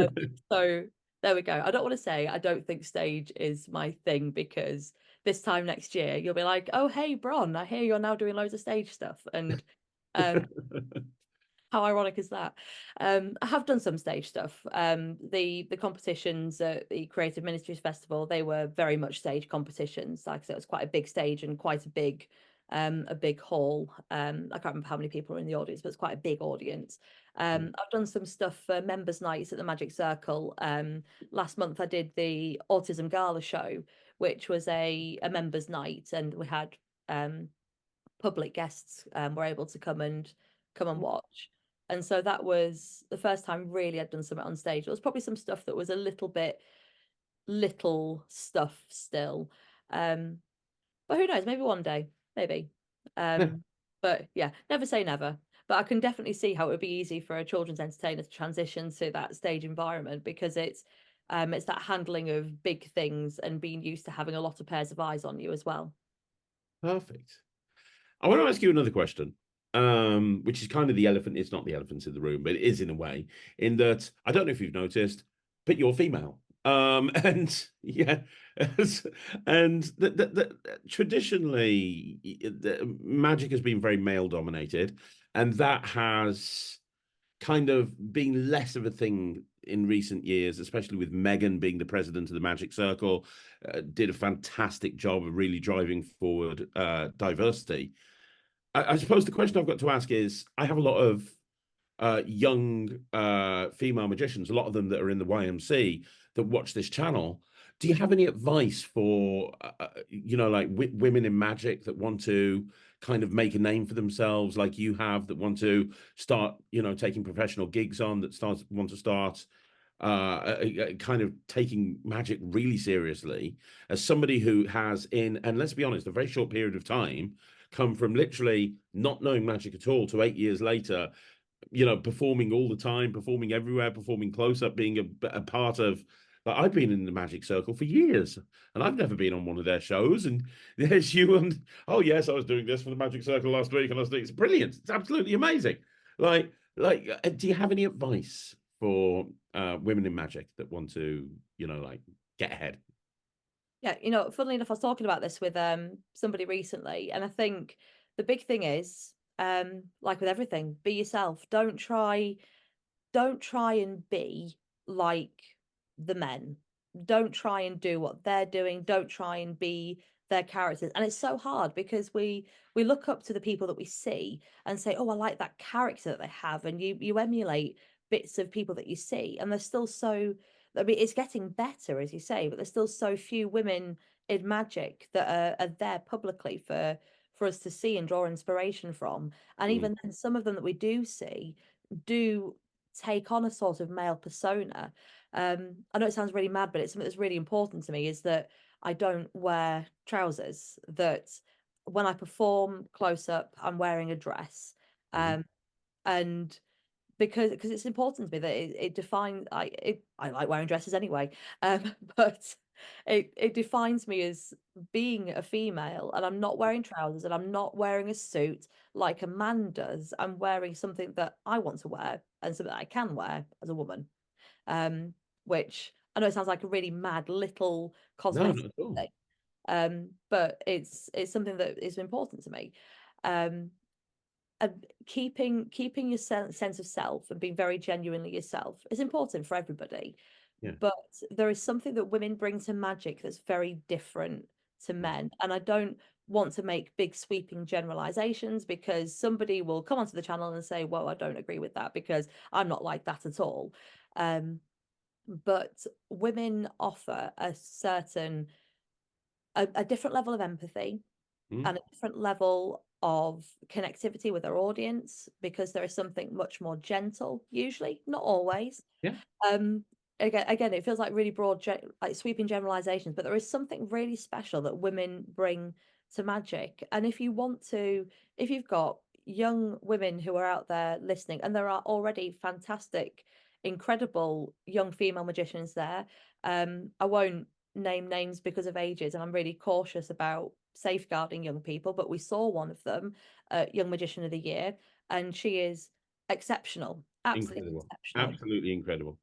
Um, so there we go. I don't want to say I don't think stage is my thing, because this time next year you'll be like, "Oh, hey, Bron, I hear you're now doing loads of stage stuff." And um, how ironic is that? I have done some stage stuff. The competitions at the Creative Ministries Festival, they were very much stage competitions. Like I said, it was quite a big stage and quite a big hall. I can't remember how many people are in the audience, but it's quite a big audience. I've done some stuff for members' nights at the Magic Circle. Last month I did the Autism Gala show, which was a members' night, and we had public guests were able to come and watch. And so that was the first time really I'd done something on stage. It was probably some stuff that was a little bit little stuff still. But who knows, maybe one day, maybe. But yeah, never say never. But I can definitely see how it would be easy for a children's entertainer to transition to that stage environment, because it's that handling of big things and being used to having a lot of pairs of eyes on you as well. Perfect. I want to ask you another question, which is kind of the elephant. It's not the elephant in the room, but it is in a way, in that I don't know if you've noticed, but you're female. And yeah, and traditionally, magic has been very male dominated, and that has kind of been less of a thing in recent years, especially with Megan being the president of the Magic Circle, did a fantastic job of really driving forward diversity. I suppose the question I've got to ask is, I have a lot of young female magicians, a lot of them that are in the YMC, that watch this channel. Do you have any advice for, like women in magic that want to kind of make a name for themselves, like you have, that want to start, taking professional gigs on, that want to start kind of taking magic really seriously, as somebody who has, and let's be honest, a very short period of time, come from literally not knowing magic at all to 8 years later, performing all the time, performing everywhere, performing close up, being a part of. Like, I've been in the Magic Circle for years, and I've never been on one of their shows. And there's you, and oh yes, I was doing this for the Magic Circle last week, and I was doing it's brilliant. It's absolutely amazing. Do you have any advice for women in magic that want to, get ahead? Yeah, funnily enough, I was talking about this with somebody recently, and I think the big thing is, like with everything, be yourself. Don't try and be like the men. Don't try and do what they're doing. Don't try and be their characters. And it's so hard, because we look up to the people that we see and say, "Oh, I like that character that they have," and you emulate bits of people that you see, and there's still so. I mean, it's getting better, as you say, but there's still so few women in magic that are there publicly for us to see and draw inspiration from. And Mm, even then, some of them that we do see do take on a sort of male persona. I know it sounds really mad, but it's something that's really important to me, is that I don't wear trousers, that when I perform close up, I'm wearing a dress. mhm. And because it's important to me that it defines I like wearing dresses anyway, but it defines me as being a female, and I'm not wearing trousers, and I'm not wearing a suit like a man does. I'm wearing something that I want to wear, and something that I can wear as a woman. um which I know it sounds like a really mad little No, cosmetic not at all. thing, but it's something that is important to me. um keeping your sense of self and being very genuinely yourself is important for everybody, Yeah. but there is something that women bring to magic that's very different to Mm. men, and I don't want to make big sweeping generalizations, because somebody will come onto the channel and say, well, I don't agree with that because I'm not like that at all. But women offer a certain, a different level of empathy and a different level of connectivity with their audience, because there is something much more gentle, usually, not always. Yeah. Again, it feels like really broad, like sweeping generalizations, but there is something really special that women bring to magic. And if you've got young women who are out there listening, and there are already fantastic, incredible young female magicians there. I won't name names because of ages, and I'm really cautious about safeguarding young people, but we saw one of them, Young Magician of the Year, and she is exceptional, absolutely Incredible. exceptional. Absolutely incredible.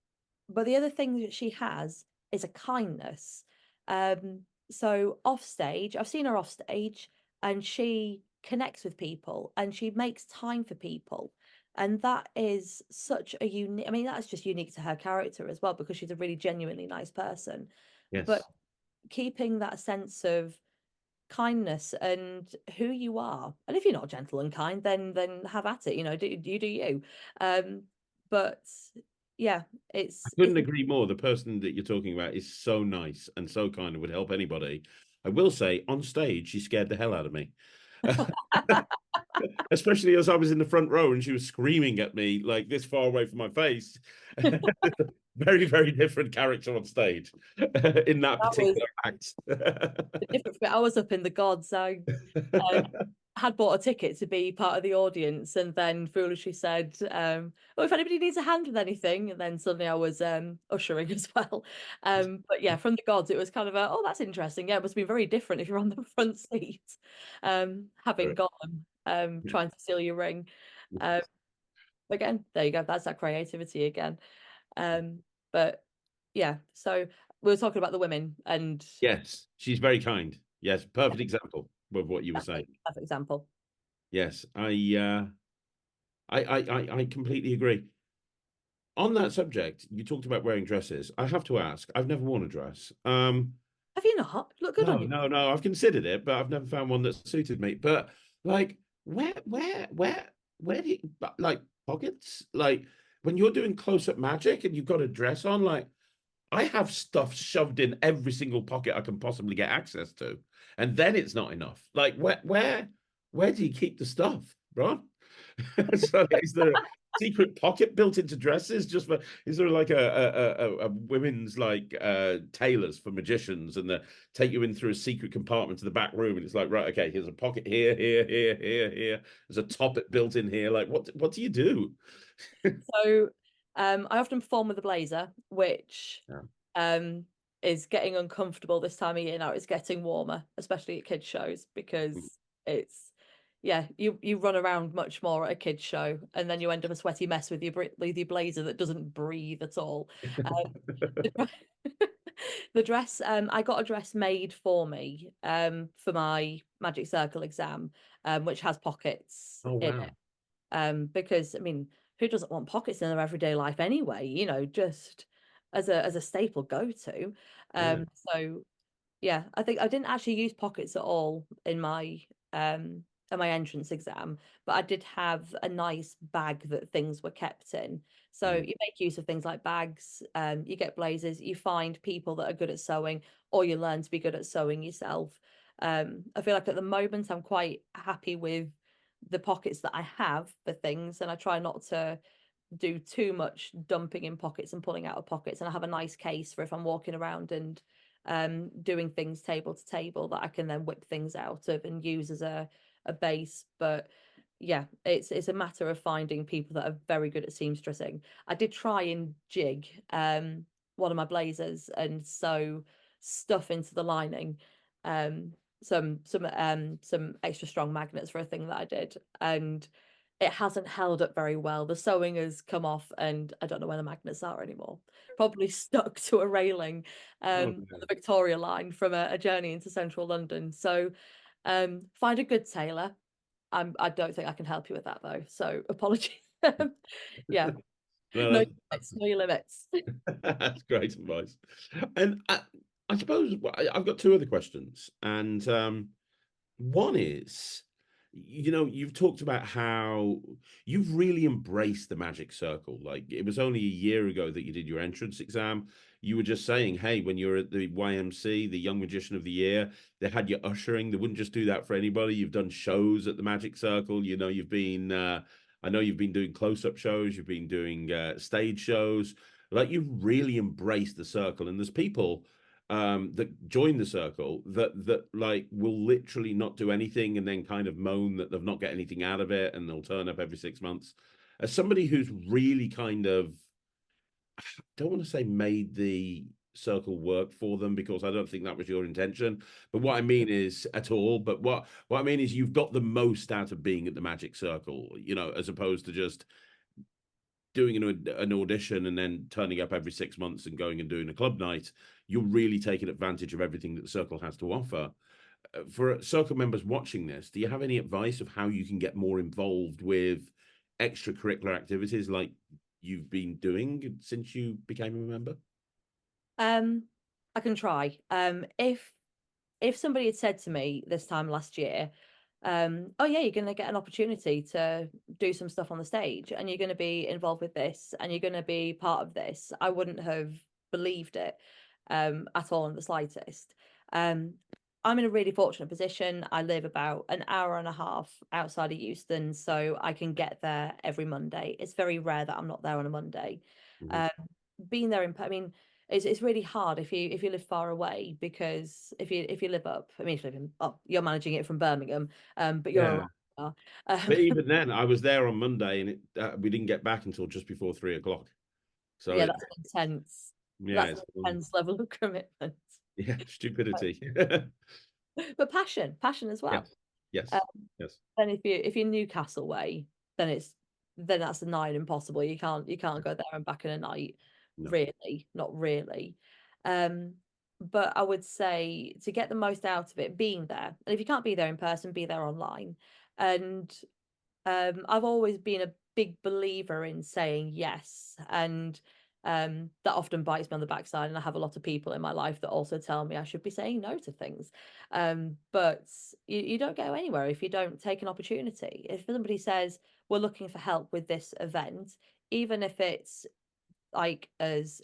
But the other thing that she has is a kindness. So off stage, I've seen her off stage, and she connects with people and she makes time for people. And that is such a unique, I mean, that's just unique to her character as well, because she's a really genuinely nice person. But Yes. keeping that sense of kindness and who you are. And if you're not gentle and kind, then have at it, do you. But yeah, I it's couldn't agree more. The person that you're talking about is so nice and so kind and would help anybody. I will say, on stage, she scared the hell out of me. Especially as I was in the front row and she was screaming at me like this far away from my face. Very, very different character on stage in that that was particular act. different from it. I was up in the gods. I had bought a ticket to be part of the audience, and then foolishly said, "Oh, if anybody needs a hand with anything," and then suddenly I was ushering as well. But yeah, from the gods, it was kind of oh, that's interesting. Yeah, it must be very different if you're on the front seat, having gone, trying to steal your ring. Again, there you go. That's that creativity again. But yeah, so we were talking about the women, and Yes, she's very kind. Yes, yeah, perfect example of what you were saying. perfect example. Yes, I completely agree. On that subject, you talked about wearing dresses. I have to ask, I've never worn a dress. Have you not? Look good on No, you. no, no. I've considered it, but I've never found one that suited me. But like, where do you like pockets? Like when you're doing close-up magic and you've got a dress on, like I have stuff shoved in every single pocket I can possibly get access to, and then it's not enough. Like where do you keep the stuff, bro? So is there a secret pocket built into dresses just for is there like a women's like tailors for magicians and they take you in through a secret compartment to the back room and it's like right, okay, here's a pocket here, here, there's a top built in here, like what do you do? So I often perform with a blazer, which Yeah. um is getting uncomfortable this time of year now. It's getting warmer, especially at kids shows, because it's yeah, you run around much more at a kids show, and then you end up a sweaty mess with your blazer that doesn't breathe at all. The, the dress, I got a dress made for me for my Magic Circle exam, which has pockets Oh in it. wow. Because I mean, who doesn't want pockets in their everyday life anyway? Just as a staple go to. Yeah. So yeah, I think I didn't actually use pockets at all in my entrance exam, but I did have a nice bag that things were kept in. So Mm. you make use of things like bags, you get blazers, you find people that are good at sewing, or you learn to be good at sewing yourself. I feel like at the moment I'm quite happy with the pockets that I have for things, and I try not to do too much dumping in pockets and pulling out of pockets. And I have a nice case for if I'm walking around and doing things table to table that I can then whip things out of and use as a base. But yeah, it's a matter of finding people that are very good at seamstressing. I did try and jig one of my blazers and sew stuff into the lining. Some extra strong magnets for a thing that I did, and it hasn't held up very well. The sewing has come off, and I don't know where the magnets are anymore. Probably stuck to a railing Oh, on the Victoria line from a journey into central London. So find a good tailor. I don't think I can help you with that though. So apologies. Yeah, no, no that's, limits, know your limits. that's great advice. And I suppose I've got two other questions, and One is, you've talked about how you've really embraced the magic circle. Like it was only a year ago that you did your entrance exam. You were just saying, hey, when you're at the YMC, the Young Magician of the Year, they had you ushering. They wouldn't just do that for anybody. You've done shows at the Magic Circle. You've been, I know you've been doing close-up shows. You've been doing stage shows. Like you've really embraced the circle. And there's people that join the circle that like will literally not do anything and then kind of moan that they've not get anything out of it and they'll turn up every 6 months. As somebody who's really kind of, don't want to say made the circle work for them because I don't think that was your intention. But what I mean is at all. But what I mean is you've got the most out of being at the Magic Circle, as opposed to just doing an audition and then turning up every 6 months and going and doing a club night. You're really taking advantage of everything that the circle has to offer. For circle members watching this, do you have any advice of how you can get more involved with extracurricular activities like you've been doing since you became a member? Um, I can try. If somebody had said to me this time last year, oh yeah, you're going to get an opportunity to do some stuff on the stage and you're going to be involved with this and you're going to be part of this, I wouldn't have believed it at all in the slightest. Um, I'm in a really fortunate position. I live about an hour and a half outside of Euston, so I can get there every Monday. It's very rare that I'm not there on a Monday. Mhm. Um, being there I mean, it's really hard if you live far away, because if you live up, I mean, if you live in up, you're managing it from Birmingham, but you're Yeah. around. But even then, I was there on Monday and we didn't get back until just before 3 o'clock. So Yeah, that's an intense. yeah, That's an it's intense level of commitment. yeah, stupidity. But passion as well. Yes, yes, Um, yes. then if you're Newcastle way, then that's a nine impossible. You can't go there and back in a night, No. really, not really. Um, but I would say to get the most out of it, being there, and if you can't be there in person, be there online. And I've always been a big believer in saying yes, and that often bites me on the backside. And I have a lot of people in my life that also tell me I should be saying no to things. But you don't go anywhere if you don't take an opportunity. If somebody says we're looking for help with this event, even if it's like, as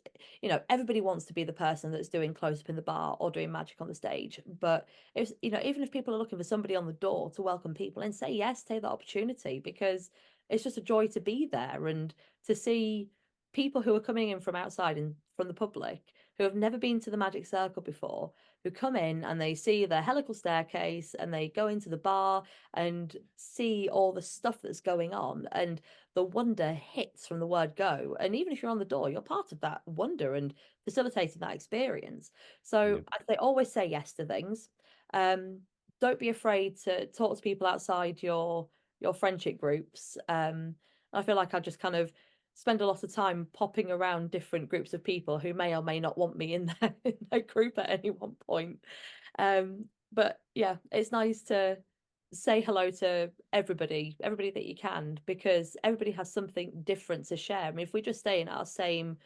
everybody wants to be the person that's doing close up in the bar or doing magic on the stage, but if even if people are looking for somebody on the door to welcome people, and say yes, take that opportunity, because it's just a joy to be there and to see people who are coming in from outside and from the public who have never been to the magic circle before, who come in and they see the helical staircase and they go into the bar and see all the stuff that's going on, and the wonder hits from the word go. And even if you're on the door, you're part of that wonder and facilitating that experience. So Yeah. I'd say always say yes to things. Um, don't be afraid to talk to people outside your friendship groups. I feel like I just kind of spend a lot of time popping around different groups of people who may or may not want me in their group at any one point. But yeah, it's nice to say hello to everybody that you can, because everybody has something different to share. I mean, if we just stay in our same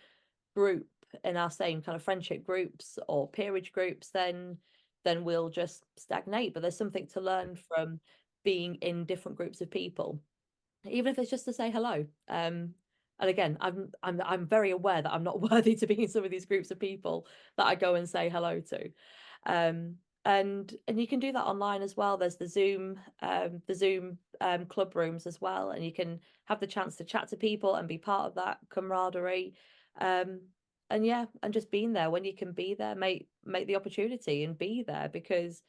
group, in our same kind of friendship groups or peerage groups, then we'll just stagnate. But there's something to learn from being in different groups of people, even if it's just to say hello. And again, I'm very aware that I'm not worthy to be in some of these groups of people that I go and say hello to. And you can do that online as well. There's the Zoom club rooms as well, and you can have the chance to chat to people and be part of that camaraderie. Um, and yeah, and just being there when you can be there, make the opportunity and be there, because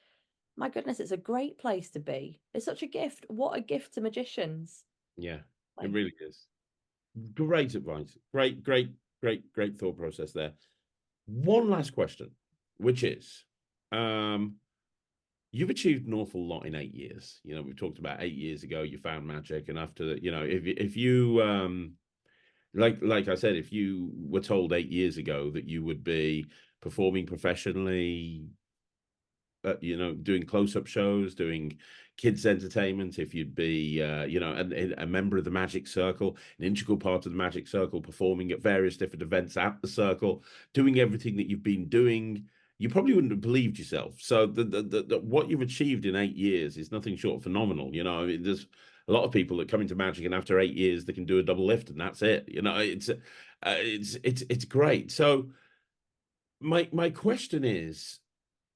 my goodness, it's a great place to be. It's such a gift. What a gift to magicians. Yeah, it Like, really is. Great advice. Great, great, great, great thought process there. One last question, which is, you've achieved an awful lot in 8 years. We've talked about 8 years ago you found magic, and after that, if you like I said, if you were told 8 years ago that you would be performing professionally, doing close-up shows, doing kids entertainment, if you'd be, a member of the Magic Circle, an integral part of the Magic Circle, performing at various different events at the circle, doing everything that you've been doing, you probably wouldn't have believed yourself. So what you've achieved in 8 years is nothing short of phenomenal. You know, I mean, there's a lot of people that come into magic and after 8 years they can do a double lift and that's it. You know, it's great. So my question is,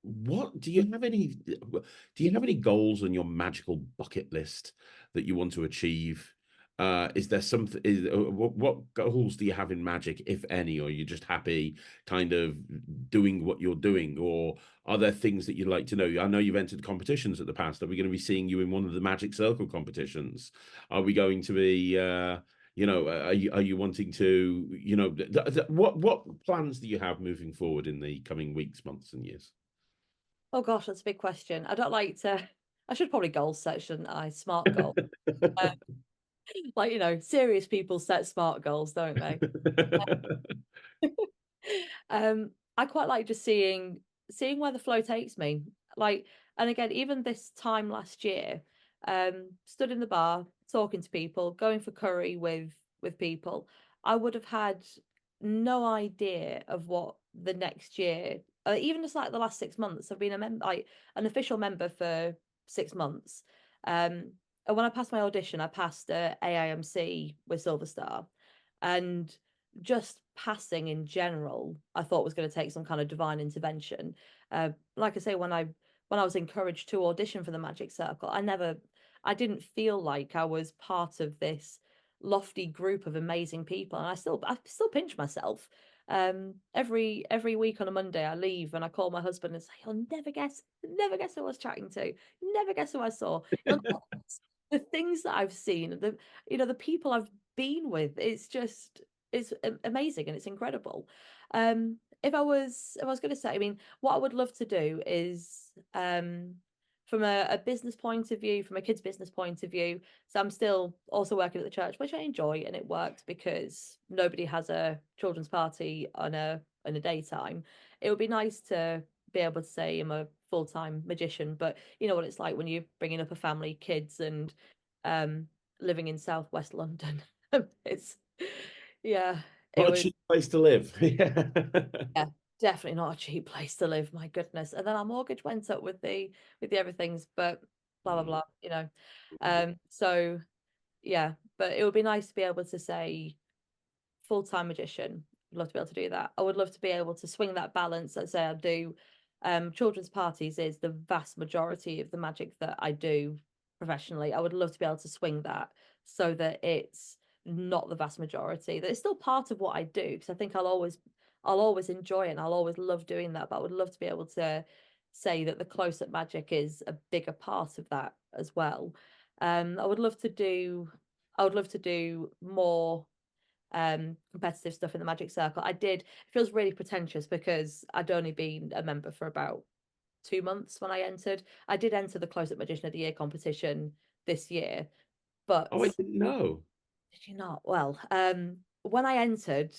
what do you have any goals on your magical bucket list that you want to achieve? Is there something what goals do you have in magic, if any, or are you just happy kind of doing what you're doing, or are there things that you'd like to know? I know you've entered competitions at the past. Are we going to be seeing you in one of the Magic Circle competitions? Are we going to be are you wanting to, what plans do you have moving forward in the coming weeks, months, and years? Oh gosh, that's a big question. I don't like to. I should probably goal set, shouldn't I? Smart goal. Uh, like, serious people set smart goals, don't they? I quite like just seeing where the flow takes me. Like, and again, even this time last year, stood in the bar, talking to people, going for curry with people. I would have had no idea of what the next year, even just like the last 6 months. I've been like an official member for 6 months. And when I passed my audition, I passed AIMC with Silver Star, and just passing in general, I thought was going to take some kind of divine intervention. Like I say, when I was encouraged to audition for the Magic Circle, I didn't feel like I was part of this lofty group of amazing people, and I still pinch myself. Every week on a Monday, I leave and I call my husband and say, "You'll never guess who I was chatting to, never guess who I saw." You'll never guess the things that I've seen, the people I've been with. It's amazing and it's incredible. If I was going to say, I mean, what I would love to do is, from a business point of view, from a kid's business point of view. So I'm still also working at the church, which I enjoy, and it worked because nobody has a children's party on a daytime. It would be nice to be able to say I'm a full-time magician, but you know what it's like when you're bringing up a family, kids, and um, living in Southwest London. It's yeah, it Not a was. cheap place to live. Yeah. Yeah, definitely not a cheap place to live, my goodness. And then our mortgage went up with the everythings, but blah blah Mm. blah. So yeah, but it would be nice to be able to say full-time magician. I'd love to be able to do that. I would love to be able to swing that balance. Let's say I do children's parties is the vast majority of the magic that I do professionally. I would love to be able to swing that so that it's not the vast majority, that it's still part of what I do, because I think I'll always enjoy it and I'll always love doing that. But I would love to be able to say that the close-up magic is a bigger part of that as well. Um, I would love to do I would love to do more competitive stuff in the Magic Circle. It feels really pretentious because I'd only been a member for about 2 months when I entered. I did enter the Close Up Magician of the Year competition this year, but Oh, I didn't know. did you not? Well, when I entered,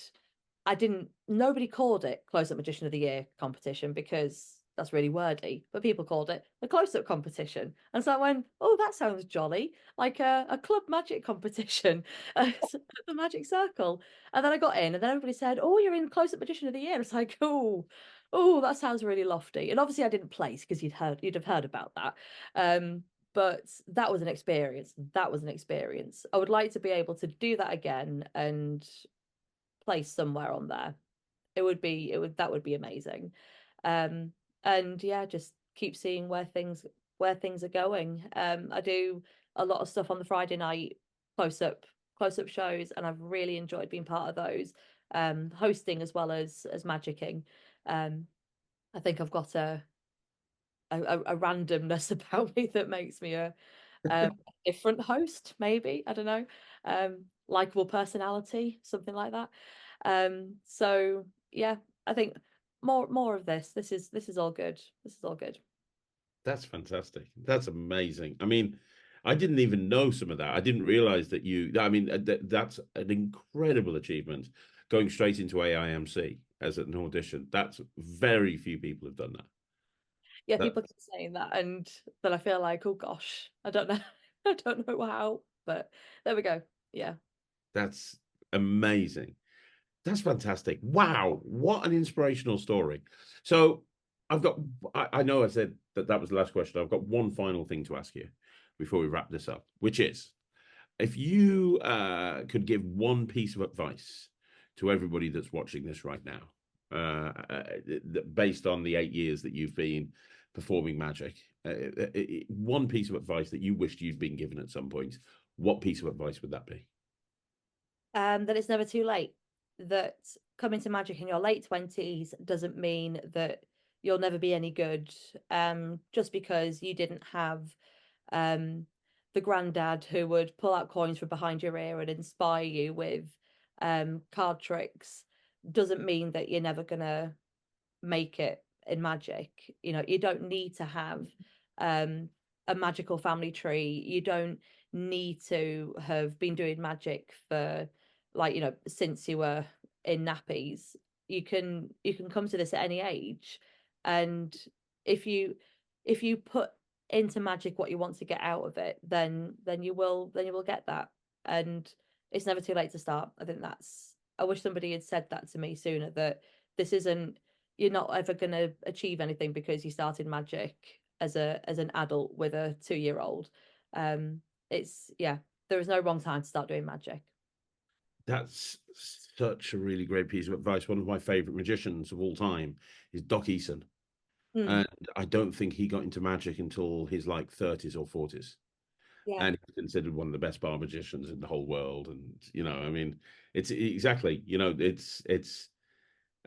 nobody called it Close Up Magician of the Year competition because that's really wordy, but people called it the Close Up competition. And so I went, oh, that sounds jolly, like a club magic competition at the Magic Circle. And then I got in, and then everybody said, oh, you're in Close Up Magician of the Year. It's like, oh, that sounds really lofty. And obviously I didn't place because you'd have heard about that. But that was an experience. That was an experience. I would like to be able to do that again and place somewhere on there. That would be amazing. Um, and yeah, just keep seeing where things are going. I do a lot of stuff on the Friday night close up close up shows, and I've really enjoyed being part of those. Hosting as well as magicking. Um, I think I've got a randomness about me that makes me a different host, maybe. I don't know. Likable personality, something like that. So yeah, I think more of this. This is all good. This is all good. That's fantastic. That's amazing. I mean, I didn't even know some of that. I didn't realize that I mean, that's an incredible achievement going straight into AIMC as an audition. That's very few people have done that. Yeah, That people keep saying that, and then I feel like, oh gosh, I don't know, I don't know how, but there we go. Yeah. that's amazing. That's fantastic. Wow, what an inspirational story. So I've got, I know I said that that was the last question. I've got one final thing to ask you before we wrap this up, which is if you could give one piece of advice to everybody that's watching this right now, based on the 8 years that you've been performing magic, one piece of advice that you wished you'd been given at some point, what piece of advice would that be? That it's never too late. That coming to magic in your late 20s doesn't mean that you'll never be any good. Just because you didn't have um the granddad who would pull out coins from behind your ear and inspire you with card tricks doesn't mean that you're never gonna make it in magic. You know, you don't need to have a magical family tree. You don't need to have been doing magic for like, you know, since you were in nappies. You can come to this at any age. And if you put into magic what you want to get out of it, then you will get that. And it's never too late to start. I think that's I wish somebody had said that to me sooner, that this isn't you're not ever going to achieve anything because you started magic as an adult with a 2-year old. It's yeah, there is no wrong time to start doing magic. That's such a really great piece of advice. One of my favorite magicians of all time is Doc Eason. Mm, And I don't think he got into magic until his like 30s or 40s. yeah. And he's considered one of the best bar magicians in the whole world. And, I mean, it's exactly, it's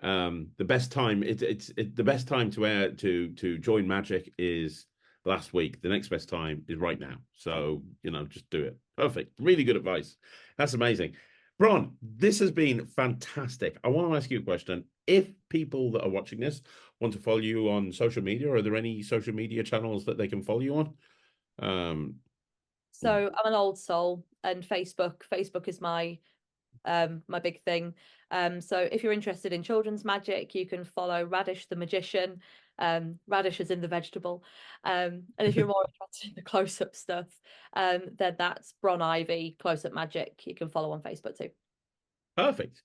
the best time. The best time to join magic is last week. The next best time is right now. So, just do it. Perfect. Really good advice. That's amazing. Bron, this has been fantastic. I want to ask you a question. If people that are watching this want to follow you on social media, are there any social media channels that they can follow you on? Um, So I'm an old soul, and Facebook is my big thing. So if you're interested in children's magic, you can follow Radish the Magician. Radish is in the vegetable. And if you're more interested in the close-up stuff, then that's Bron Ivy Close-Up Magic. You can follow on Facebook too. Perfect.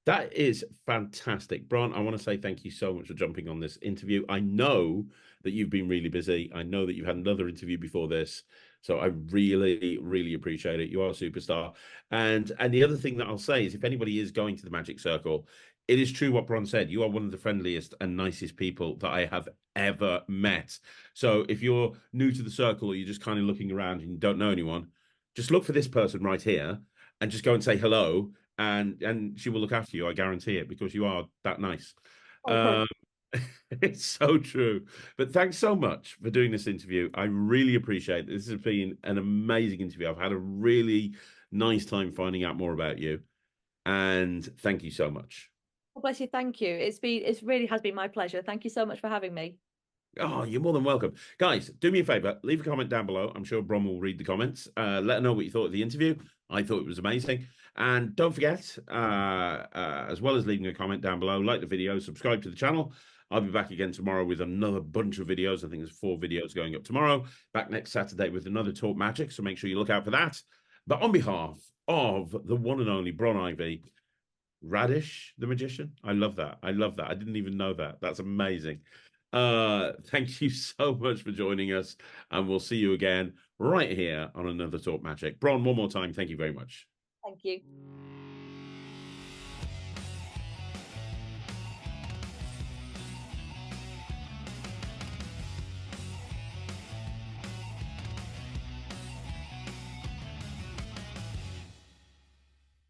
That is fantastic. Bron, I want to say thank you so much for jumping on this interview. I know that you've been really busy. I know that you've had another interview before this. So I really, really appreciate it. You are a superstar. And the other thing that I'll say is if anybody is going to the Magic Circle, it is true what Bron said. You are one of the friendliest and nicest people that I have ever met. So if you're new to the circle or you're just kind of looking around and you don't know anyone, just look for this person right here and just go and say hello and she will look after you. I guarantee it because you are that nice. Oh, thanks. Um, it's so true. But thanks so much for doing this interview. I really appreciate it. This has been an amazing interview. I've had a really nice time finding out more about you, and thank you so much. Oh, bless you. Thank you. It's really has been my pleasure. Thank you so much for having me. Oh, you're more than welcome. Guys, do me a favor, leave a comment down below. I'm sure Brom will read the comments. Let her know what you thought of the interview. I thought it was amazing. And don't forget, as well as leaving a comment down below, like the video, subscribe to the channel. I'll be back again tomorrow with another bunch of videos. I think there's 4 videos going up tomorrow. Back next Saturday with another Talk Magic, so make sure you look out for that. But on behalf of the one and only Bron Ivy, Radish the Magician, I love that. I love that. I didn't even know that. That's amazing. Thank you so much for joining us, and we'll see you again right here on another Talk Magic. Bron, one more time, thank you very much. Thank you.